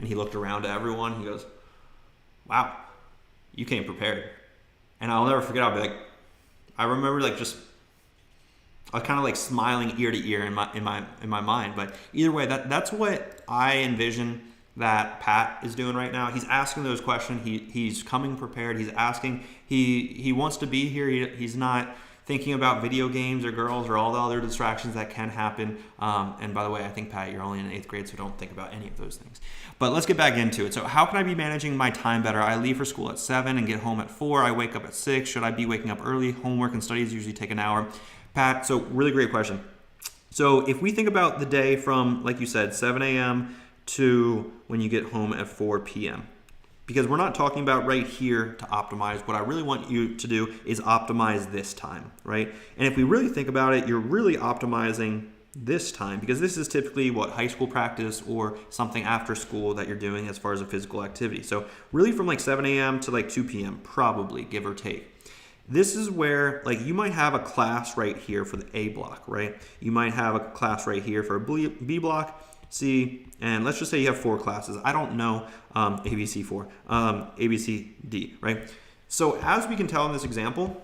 and he looked around to everyone. He goes, wow, you came prepared. And I'll never forget. I'll be like, I remember like just, I was kind of like smiling ear to ear in my mind. But either way, that's what I envision that Pat is doing right now. He's asking those questions. He's coming prepared. He's asking. He wants to be here. He's not thinking about video games or girls or all the other distractions that can happen. And by the way, I think, Pat, you're only in 8th grade, so don't think about any of those things. But let's get back into it. So how can I be managing my time better? I leave for school at 7 and get home at 4. I wake up at 6. Should I be waking up early? Homework and studies usually take an hour. Pat, so really great question. So if we think about the day from, like you said, 7 a.m. to when you get home at 4 p.m., because we're not talking about right here to optimize. What I really want you to do is optimize this time, right? And if we really think about it, you're really optimizing this time, because this is typically what high school practice or something after school that you're doing as far as a physical activity. So really from like 7 a.m. to like 2 p.m., probably, give or take. This is where, like, you might have a class right here for the A block, right? You might have a class right here for a B block, C, and let's just say you have 4 classes. I don't know ABC4, ABCD, right? So as we can tell in this example,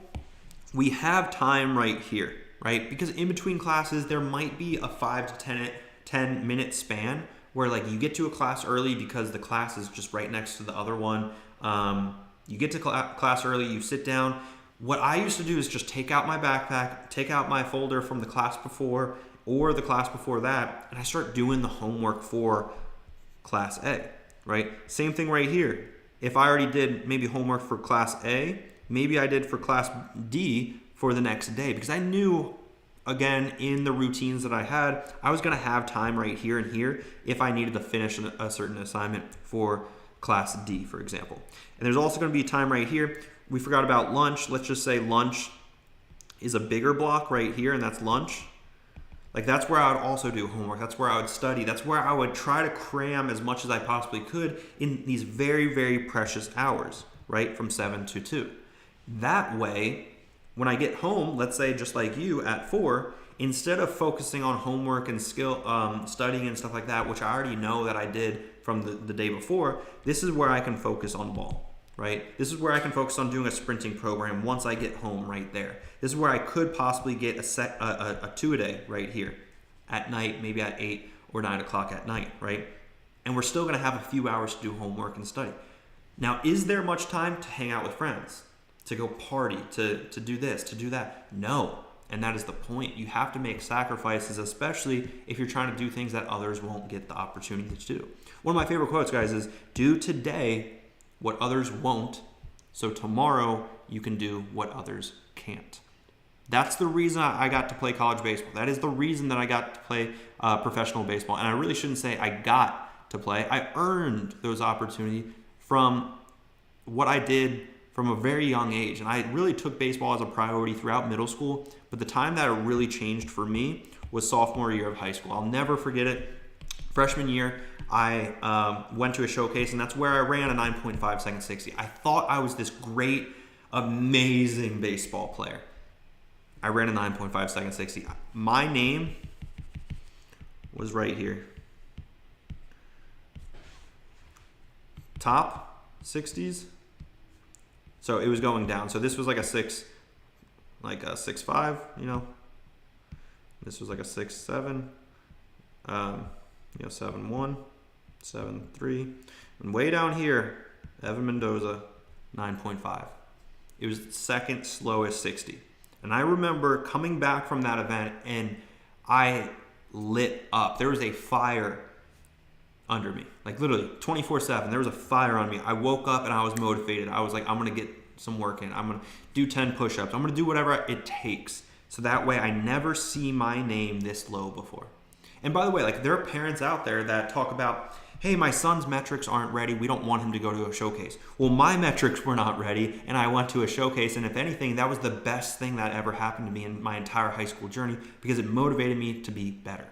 we have time right here, right? Because in between classes, there might be a 5 to 10 minute span where like you get to a class early because the class is just right next to the other one. You get to class early, you sit down. What I used to do is just take out my backpack, take out my folder from the class before or the class before that, and I start doing the homework for class A, right? Same thing right here. If I already did maybe homework for class A, maybe I did for class D for the next day, because I knew, again, in the routines that I had, I was gonna have time right here and here if I needed to finish a certain assignment for class D, for example. And there's also gonna be time right here. We forgot about lunch. Let's just say lunch is a bigger block right here, and that's lunch. Like that's where I would also do homework. That's where I would study. That's where I would try to cram as much as I possibly could in these very, very precious hours, right? From 7 to 2. That way, when I get home, let's say just like you at 4, instead of focusing on homework and skill studying and stuff like that, which I already know that I did from the day before, this is where I can focus on ball, right? This is where I can focus on doing a sprinting program once I get home right there. This is where I could possibly get a 2-a-day right here at night, maybe at 8 or 9 o'clock at night, right? And we're still gonna have a few hours to do homework and study. Now, is there much time to hang out with friends, to go party, to do this, to do that? No, and that is the point. You have to make sacrifices, especially if you're trying to do things that others won't get the opportunity to do. One of my favorite quotes, guys, is do today what others won't, so tomorrow you can do what others can't. That's the reason I got to play college baseball. That is the reason that I got to play professional baseball. And I really shouldn't say I got to play. I earned those opportunities from what I did from a very young age. And I really took baseball as a priority throughout middle school. But the time that it really changed for me was sophomore year of high school. I'll never forget it. Freshman year, I went to a showcase, and that's where I ran a 9.5 second 60. I thought I was this great, amazing baseball player. I ran a 9.5 second 60. My name was right here. Top 60s. So it was going down. So this was like a 6.5, you know. This was like a 6.7, 7.1, 7.3. And way down here, Evan Mendoza, 9.5. It was the second slowest 60. And I remember coming back from that event and I lit up. There was a fire under me, like literally 24/7. There was a fire on me. I woke up and I was motivated. I was like, I'm gonna get some work in. I'm gonna do 10 push-ups. I'm gonna do whatever it takes. So that way I never see my name this low before. And by the way, like there are parents out there that talk about, hey, my son's metrics aren't ready. We don't want him to go to a showcase. Well, my metrics were not ready, and I went to a showcase, and if anything, that was the best thing that ever happened to me in my entire high school journey because it motivated me to be better.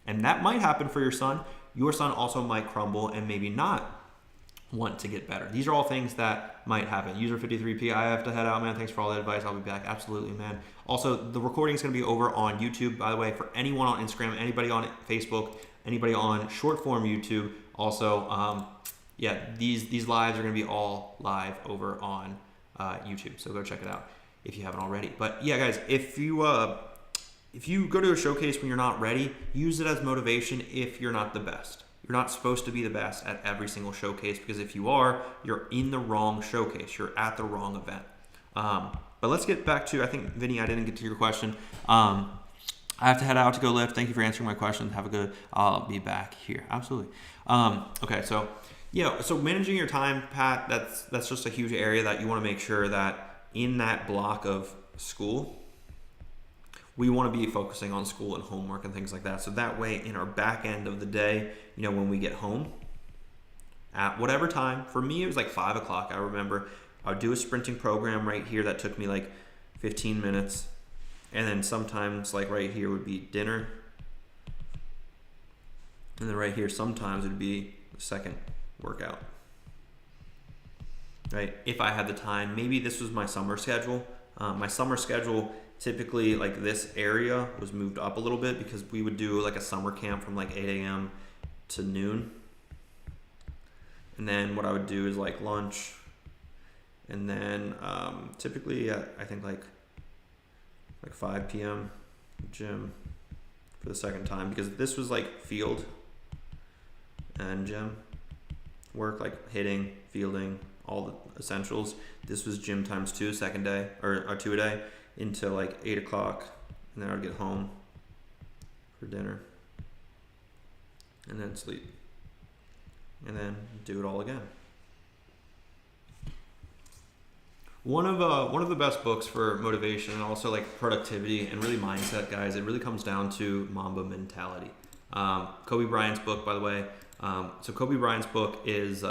And that might happen for your son. Your son also might crumble and maybe not want to get better. These are all things that might happen. User 53P, I have to head out, man. Thanks for all the advice. I'll be back. Absolutely, man. Also, the recording is going to be over on YouTube, by the way, for anyone on Instagram, anybody on Facebook, anybody on short form YouTube. Also, these lives are going to be all live over on YouTube. So go check it out if you haven't already. But yeah, guys, if you go to a showcase when you're not ready, use it as motivation if you're not the best. You're not supposed to be the best at every single showcase because if you are, you're in the wrong showcase. You're at the wrong event. But let's get back to, I think, Vinny, I didn't get to your question. I have to head out to go lift. Thank you for answering my question. Have a good, I'll be back here. Absolutely. Okay, so managing your time, Pat, that's just a huge area that you want to make sure that in that block of school, we want to be focusing on school and homework and things like that. So that way in our back end of the day, when we get home at whatever time, for me, it was like 5 o'clock. I remember I would do a sprinting program right here that took me like 15 minutes. And then sometimes like right here would be dinner. And then right here, sometimes it'd be the second workout, right? If I had the time, maybe this was my summer schedule. My summer schedule, typically like this area was moved up a little bit because we would do like a summer camp from like 8 a.m. to noon. And then what I would do is like lunch. And then typically I think like 5 p.m. gym for the second time because this was like field and gym work, like hitting, fielding, all the essentials. This was gym times 2, second day, or 2 a day until like 8 o'clock. And then I'd get home for dinner and then sleep and then do it all again. One of the best books for motivation and also like productivity and really mindset, guys, it really comes down to Mamba mentality. Kobe Bryant's book, by the way. So Kobe Bryant's book is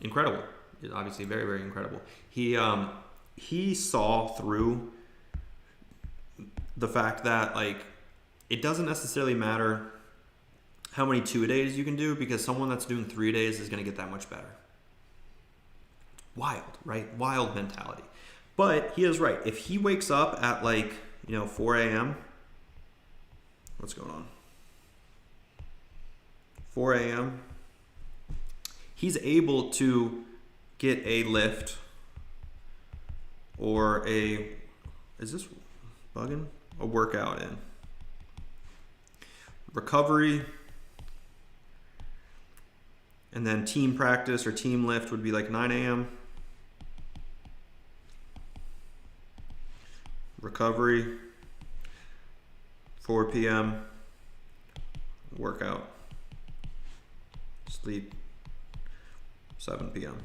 incredible. It's obviously very, very incredible. He saw through the fact that like it doesn't necessarily matter how many 2-a-days you can do, because someone that's doing 3-a-days is going to get that much better. Wild, right? Wild mentality. But he is right. If he wakes up at like, 4 a.m. What's going on? 4 a.m. He's able to get a lift or is this bugging? A workout in. Recovery. And then team practice or team lift would be like 9 a.m. Recovery, 4 p.m. Workout. Sleep, 7 p.m.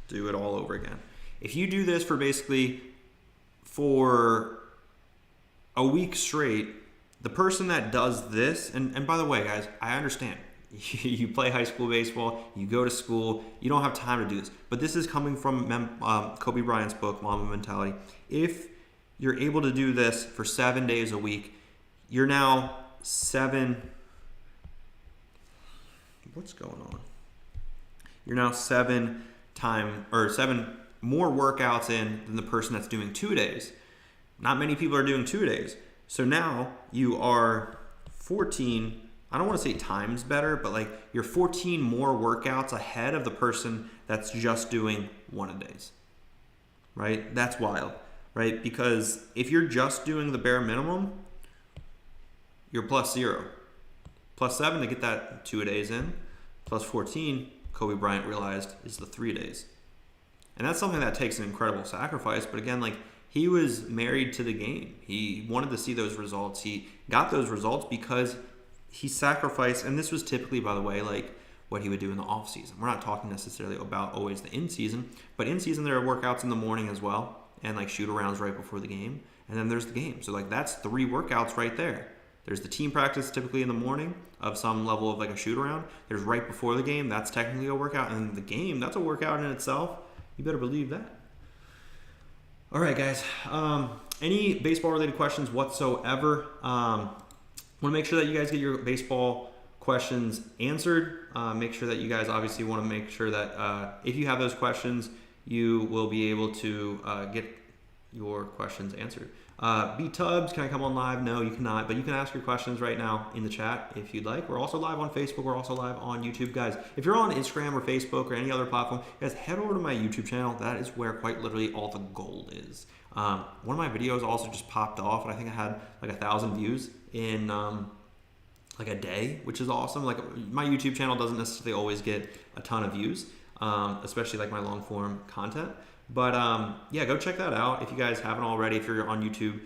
Do it all over again. If you do this for basically for a week straight, the person that does this, and by the way, guys, I understand. You play high school baseball, you go to school, you don't have time to do this. But this is coming from Kobe Bryant's book, Mamba Mentality. If you're able to do this for 7 days a week, you're now what's going on? You're now 7 more workouts in than the person that's doing 2 days. Not many people are doing 2 days. So now you are 14, I don't want to say times better, but like you're 14 more workouts ahead of the person that's just doing 1-a-days, right? That's wild, right? Because if you're just doing the bare minimum, you're +0. +7 to get that 2-a-days in, +14, Kobe Bryant realized, is the 3-a-days. And that's something that takes an incredible sacrifice. But again, like he was married to the game. He wanted to see those results. He got those results because he sacrificed, and this was typically, by the way, like what he would do in the off season. We're not talking necessarily about always the in season, but in season there are workouts in the morning as well, and like shoot arounds right before the game, and then there's the game. So like that's 3 workouts right there. There's the team practice typically in the morning of some level of like a shoot around. There's right before the game, that's technically a workout, and the game, that's a workout in itself. You better believe that. All right, guys. Any baseball related questions whatsoever? Want to make sure that you guys get your baseball questions answered. Make sure that you guys obviously want to make sure that if you have those questions, you will be able to get your questions answered. B-Tubbs, can I come on live? No, you cannot, but you can ask your questions right now in the chat if you'd like. We're also live on Facebook. We're also live on YouTube, guys. If you're on Instagram or Facebook or any other platform, guys, head over to my YouTube channel. That is where quite literally all the gold is. One of my videos also just popped off, and I think I had like 1,000 views in like a day, which is awesome. Like my YouTube channel doesn't necessarily always get a ton of views, especially like my long form content. But yeah, go check that out if you guys haven't already. If you're on YouTube,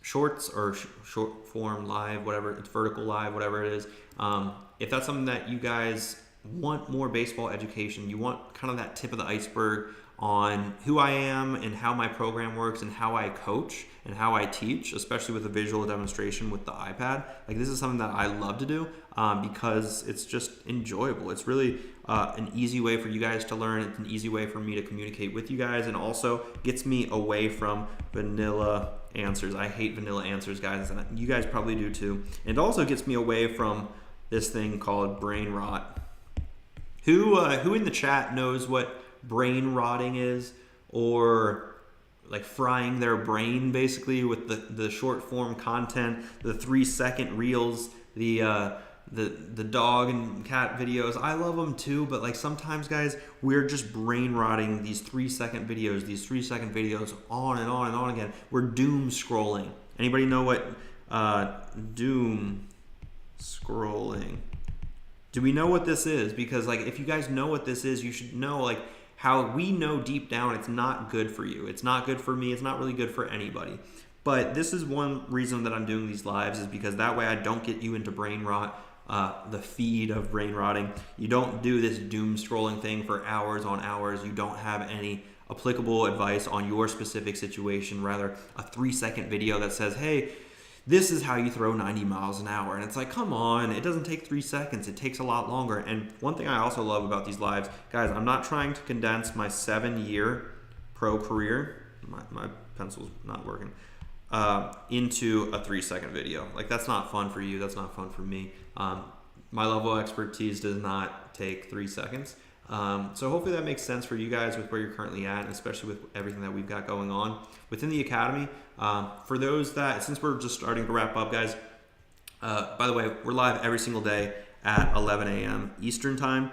shorts or short form live, whatever, it's vertical live, whatever it is. If that's something that you guys want more baseball education, you want kind of that tip of the iceberg on who I am and how my program works and how I coach and how I teach, especially with a visual demonstration with the iPad. Like this is something that I love to do because it's just enjoyable. It's really an easy way for you guys to learn. It's an easy way for me to communicate with you guys, and also gets me away from vanilla answers. I hate vanilla answers, guys, and you guys probably do too. And it also gets me away from this thing called brain rot. Who in the chat knows what brain rotting is, or like frying their brain basically with the short form content, the 3-second reels, the dog and cat videos? I love them too, but like sometimes, guys, we're just brain rotting these 3-second videos on and on and on again. We're doom scrolling. Anybody know what doom scrolling? Do we know what this is? Because like if you guys know what this is, you should know like how we know deep down it's not good for you. It's not good for me. It's not really good for anybody. But this is one reason that I'm doing these lives, is because that way I don't get you into brain rot, the feed of brain rotting. You don't do this doom scrolling thing for hours on hours. You don't have any applicable advice on your specific situation. Rather, a 3-second video that says, hey, this is how you throw 90 miles an hour. And it's like, come on, it doesn't take 3 seconds. It takes a lot longer. And one thing I also love about these lives, guys, I'm not trying to condense my 7-year pro career. My pencil's not working. into a 3-second video. Like, that's not fun for you. That's not fun for me. My level of expertise does not take 3 seconds. So hopefully that makes sense for you guys with where you're currently at, and especially with everything that we've got going on within the academy. For those that, since we're just starting to wrap up, guys, by the way, we're live every single day at 11 a.m. Eastern time,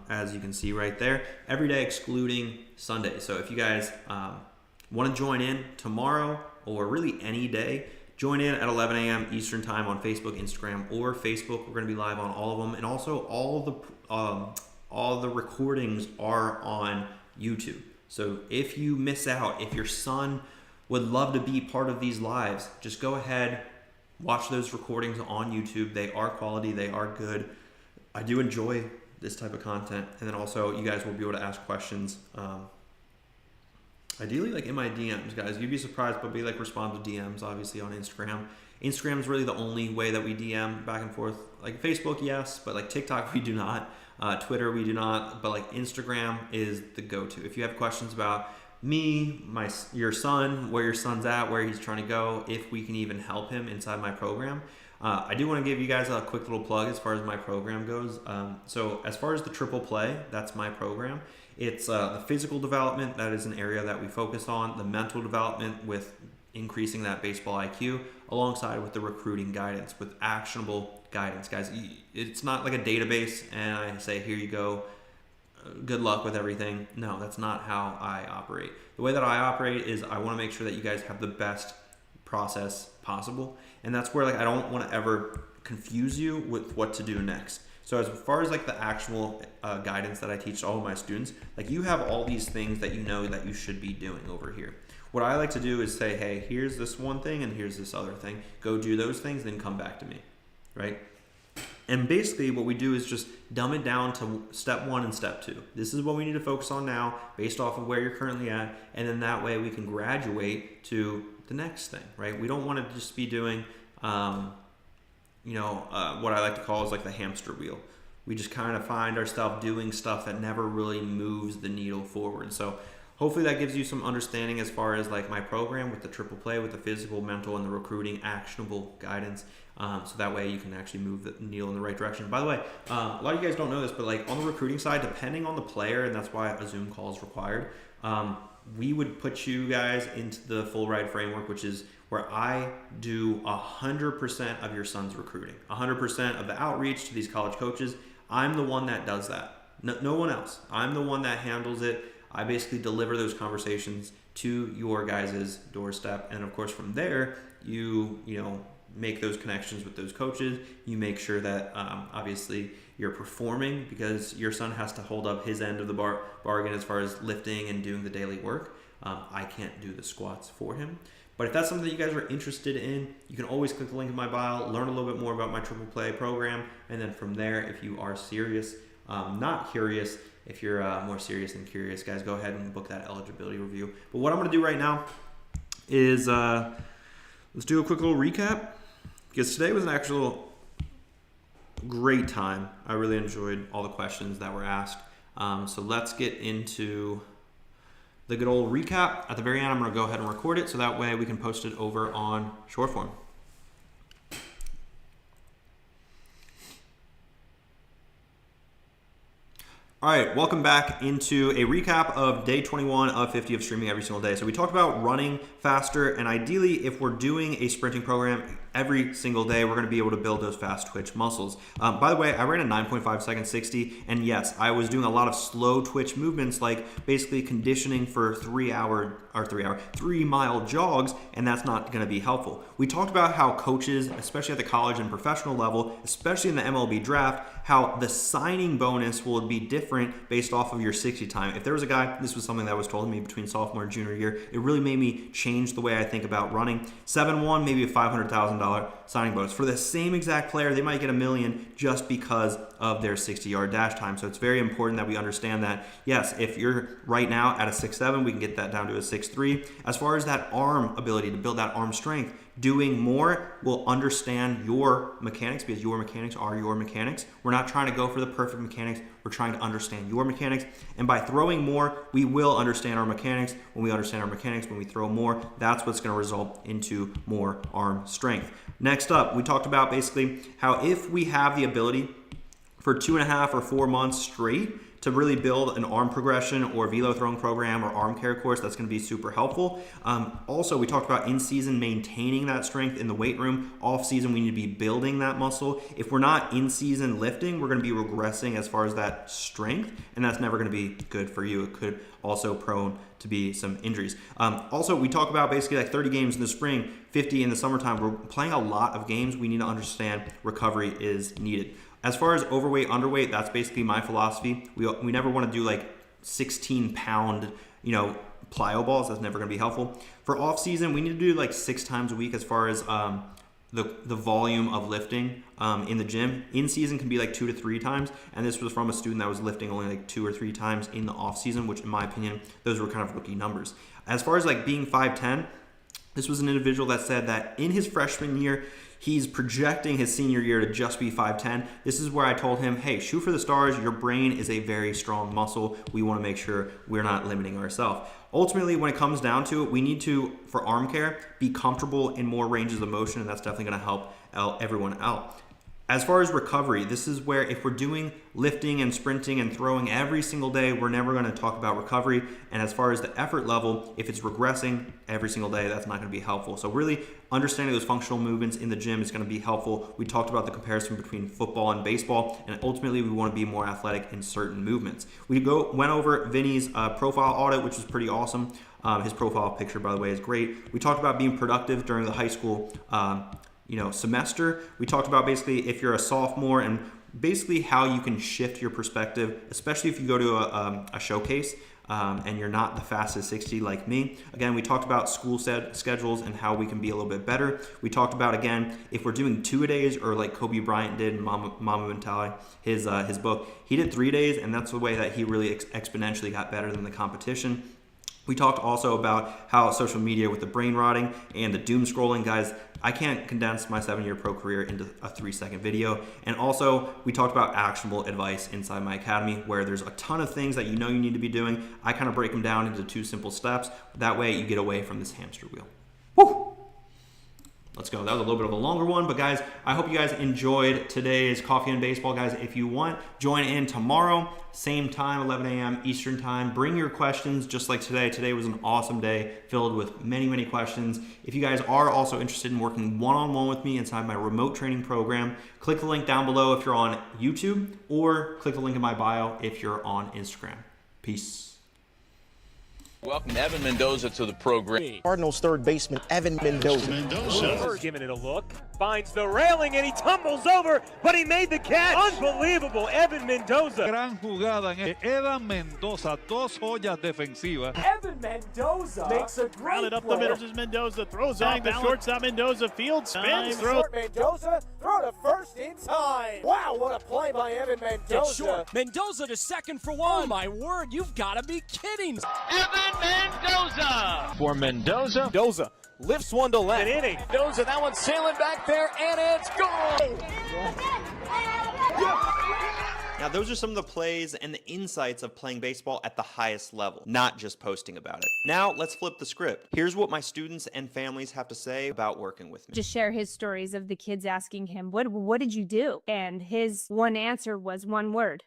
as you can see right there, every day excluding Sunday. So if you guys want to join in tomorrow or really any day, join in at 11 a.m. Eastern time on Facebook, Instagram, or Facebook. We're going to be live on all of them, and also all the recordings are on YouTube. So if you miss out, if your son would love to be part of these lives, just go ahead, watch those recordings on YouTube. They are quality, they are good. I do enjoy this type of content. And then also you guys will be able to ask questions, ideally like in my DMs, guys. You'd be surprised, but we like respond to DMs obviously on Instagram. Instagram is really the only way that we DM back and forth. Like Facebook, yes, but like TikTok, we do not. Twitter, we do not. But like Instagram is the go-to. If you have questions about me, your son, where your son's at, where he's trying to go, if we can even help him inside my program. I do want to give you guys a quick little plug as far as my program goes. So as far as the triple play, that's my program. It's the physical development, that is an area that we focus on, the mental development with increasing that baseball IQ, alongside with the recruiting guidance, with actionable guidance. Guys, it's not like a database and I say, here you go, good luck with everything. No, that's not how I operate. The way that I operate is I want to make sure that you guys have the best process possible, and that's where like I don't want to ever confuse you with what to do next. So as far as like the actual guidance that I teach all of my students, like you have all these things that you know that you should be doing over here. What I like to do is say, hey, here's this one thing and here's this other thing. Go do those things, then come back to me, right? And basically what we do is just dumb it down to step 1 and step 2. This is what we need to focus on now based off of where you're currently at. And then that way we can graduate to the next thing, right? We don't want to just be doing, what I like to call is like the hamster wheel. We just kind of find ourselves doing stuff that never really moves the needle forward. So hopefully that gives you some understanding as far as like my program with the triple play, with the physical, mental, and the recruiting actionable guidance. So that way you can actually move the needle in the right direction. By the way, a lot of you guys don't know this, but like on the recruiting side, depending on the player, and that's why a Zoom call is required, we would put you guys into the full ride framework, which is where I do 100% of your son's recruiting, 100% of the outreach to these college coaches. I'm the one that does that. No one else. I'm the one that handles it. I basically deliver those conversations to your guys' doorstep. And of course, from there, you make those connections with those coaches. You make sure that obviously you're performing, because your son has to hold up his end of the bargain as far as lifting and doing the daily work. I can't do the squats for him. But if that's something that you guys are interested in, you can always click the link in my bio, learn a little bit more about my triple play program. And then from there, if you are serious, not curious, if you're more serious than curious, guys, go ahead and book that eligibility review. But what I'm going to do right now is let's do a quick little recap, because today was an actual great time. I really enjoyed all the questions that were asked. So let's get into the good old recap. At the very end, I'm going to go ahead and record it so that way we can post it over on short form. All right, welcome back into a recap of day 21 of 50 of streaming every single day. So we talked about running faster, and ideally, if we're doing a sprinting program every single day, we're going to be able to build those fast twitch muscles. By the way, I ran a 9.5 second 60, and yes, I was doing a lot of slow twitch movements, like basically conditioning for 3 mile jogs, and that's not going to be helpful. We talked about how coaches, especially at the college and professional level, especially in the MLB draft, how the signing bonus will be different based off of your 60 time. If there was a guy, this was something that was told to me between sophomore and junior year, it really made me change the way I think about running. 7-1, maybe a $500,000 signing bonus. For the same exact player, they might get $1 million just because of their 60-yard dash time. So it's very important that we understand that, yes, if you're right now at a 6'7", we can get that down to a 6'3". As far as that arm ability to build that arm strength, doing more will understand your mechanics, because your mechanics are your mechanics. We're not trying to go for the perfect mechanics. We're trying to understand your mechanics. And by throwing more, we will understand our mechanics. When we understand our mechanics, when we throw more, that's what's going to result into more arm strength. Next up, we talked about basically how if we have the ability for 2.5 or 4 months straight to really build an arm progression or velo throwing program or arm care course, that's going to be super helpful. Also, we talked about in season maintaining that strength in the weight room. Off season, we need to be building that muscle. If we're not in season lifting, we're going to be regressing as far as that strength, and that's never going to be good for you. It could also prone to be some injuries. Also, we talk about basically like 30 games in the spring, 50 in the summertime. We're playing a lot of games. We need to understand recovery is needed. As far as overweight, underweight, that's basically my philosophy. We never want to do like 16-pound, plyo balls. That's never going to be helpful. For off season, we need to do like 6 times a week as far as the volume of lifting in the gym. In season can be like 2 to 3 times, and this was from a student that was lifting only like 2 or 3 times in the off season, which in my opinion, those were kind of rookie numbers. As far as like being 5'10", this was an individual that said that in his freshman year, he's projecting his senior year to just be 5'10". This is where I told him, hey, shoot for the stars. Your brain is a very strong muscle. We want to make sure we're not limiting ourselves. Ultimately, when it comes down to it, we need to, for arm care, be comfortable in more ranges of motion, and that's definitely going to help everyone out. As far as recovery, this is where if we're doing lifting and sprinting and throwing every single day, we're never going to talk about recovery. And as far as the effort level, if it's regressing every single day, that's not going to be helpful. So really understanding those functional movements in the gym is going to be helpful. We talked about the comparison between football and baseball, and ultimately we want to be more athletic in certain movements. We went over Vinny's profile audit, which was pretty awesome. His profile picture, by the way, is great. We talked about being productive during the high school semester. We talked about basically if you're a sophomore and basically how you can shift your perspective, especially if you go to a showcase and you're not the fastest 60 like me. Again, we talked about school schedules and how we can be a little bit better. We talked about, again, if we're doing 2-a-days or like Kobe Bryant did in Mama Mentality, his book, he did 3 days, and that's the way that he really exponentially got better than the competition. We talked also about how social media with the brain rotting and the doom scrolling, guys, I can't condense my 7-year pro career into a 3-second video. And also we talked about actionable advice inside my academy, where there's a ton of things that you need to be doing. I kind of break them down into 2 simple steps. That way you get away from this hamster wheel. Woo! Let's go. That was a little bit of a longer one, but guys, I hope you guys enjoyed today's Coffee and Baseball. Guys, if you want, join in tomorrow, same time, 11 a.m. Eastern time. Bring your questions just like today. Today was an awesome day filled with many, many questions. If you guys are also interested in working one-on-one with me inside my remote training program, click the link down below if you're on YouTube, or click the link in my bio if you're on Instagram. Peace. Welcome Evan Mendoza to the program. Cardinals third baseman Evan Mendoza. Giving it a look, finds the railing and he tumbles over, but he made the catch. Unbelievable, Evan Mendoza. Gran jugada en Evan Mendoza, 2 joyas defensivas. Evan Mendoza makes a great Rounded up play. the middle is Mendoza, throws off the shortstop. Mendoza field spins, throws. Mendoza throw to first in time. Wow, what a play by Evan Mendoza. It's short. Mendoza to second for 1. Oh my word, you've got to be kidding. Evan Mendoza. For Mendoza lifts one to left. An inning. Mendoza, that one's sailing back there, and it's gone. Now, those are some of the plays and the insights of playing baseball at the highest level, not just posting about it. Now, let's flip the script. Here's what my students and families have to say about working with me. Just share his stories of the kids asking him, what did you do? And his one answer was one word.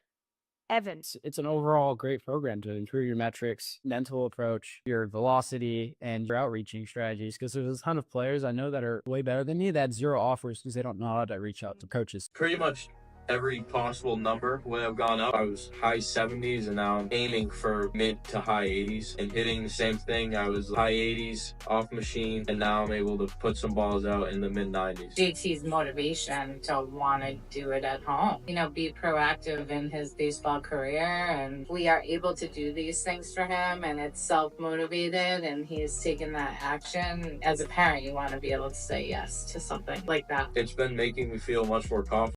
Evan. It's an overall great program to improve your metrics, mental approach, your velocity, and your outreaching strategies, because there's a ton of players I know that are way better than me that had 0 offers because they don't know how to reach out to coaches. Pretty much every possible number would have gone up. I was high 70s and now I'm aiming for mid to high 80s and hitting the same thing. I was high 80s off machine and now I'm able to put some balls out in the mid 90s. JT's motivation to want to do it at home, be proactive in his baseball career, and we are able to do these things for him, and it's self-motivated and he's taken that action. As a parent, you want to be able to say yes to something like that. It's been making me feel much more confident.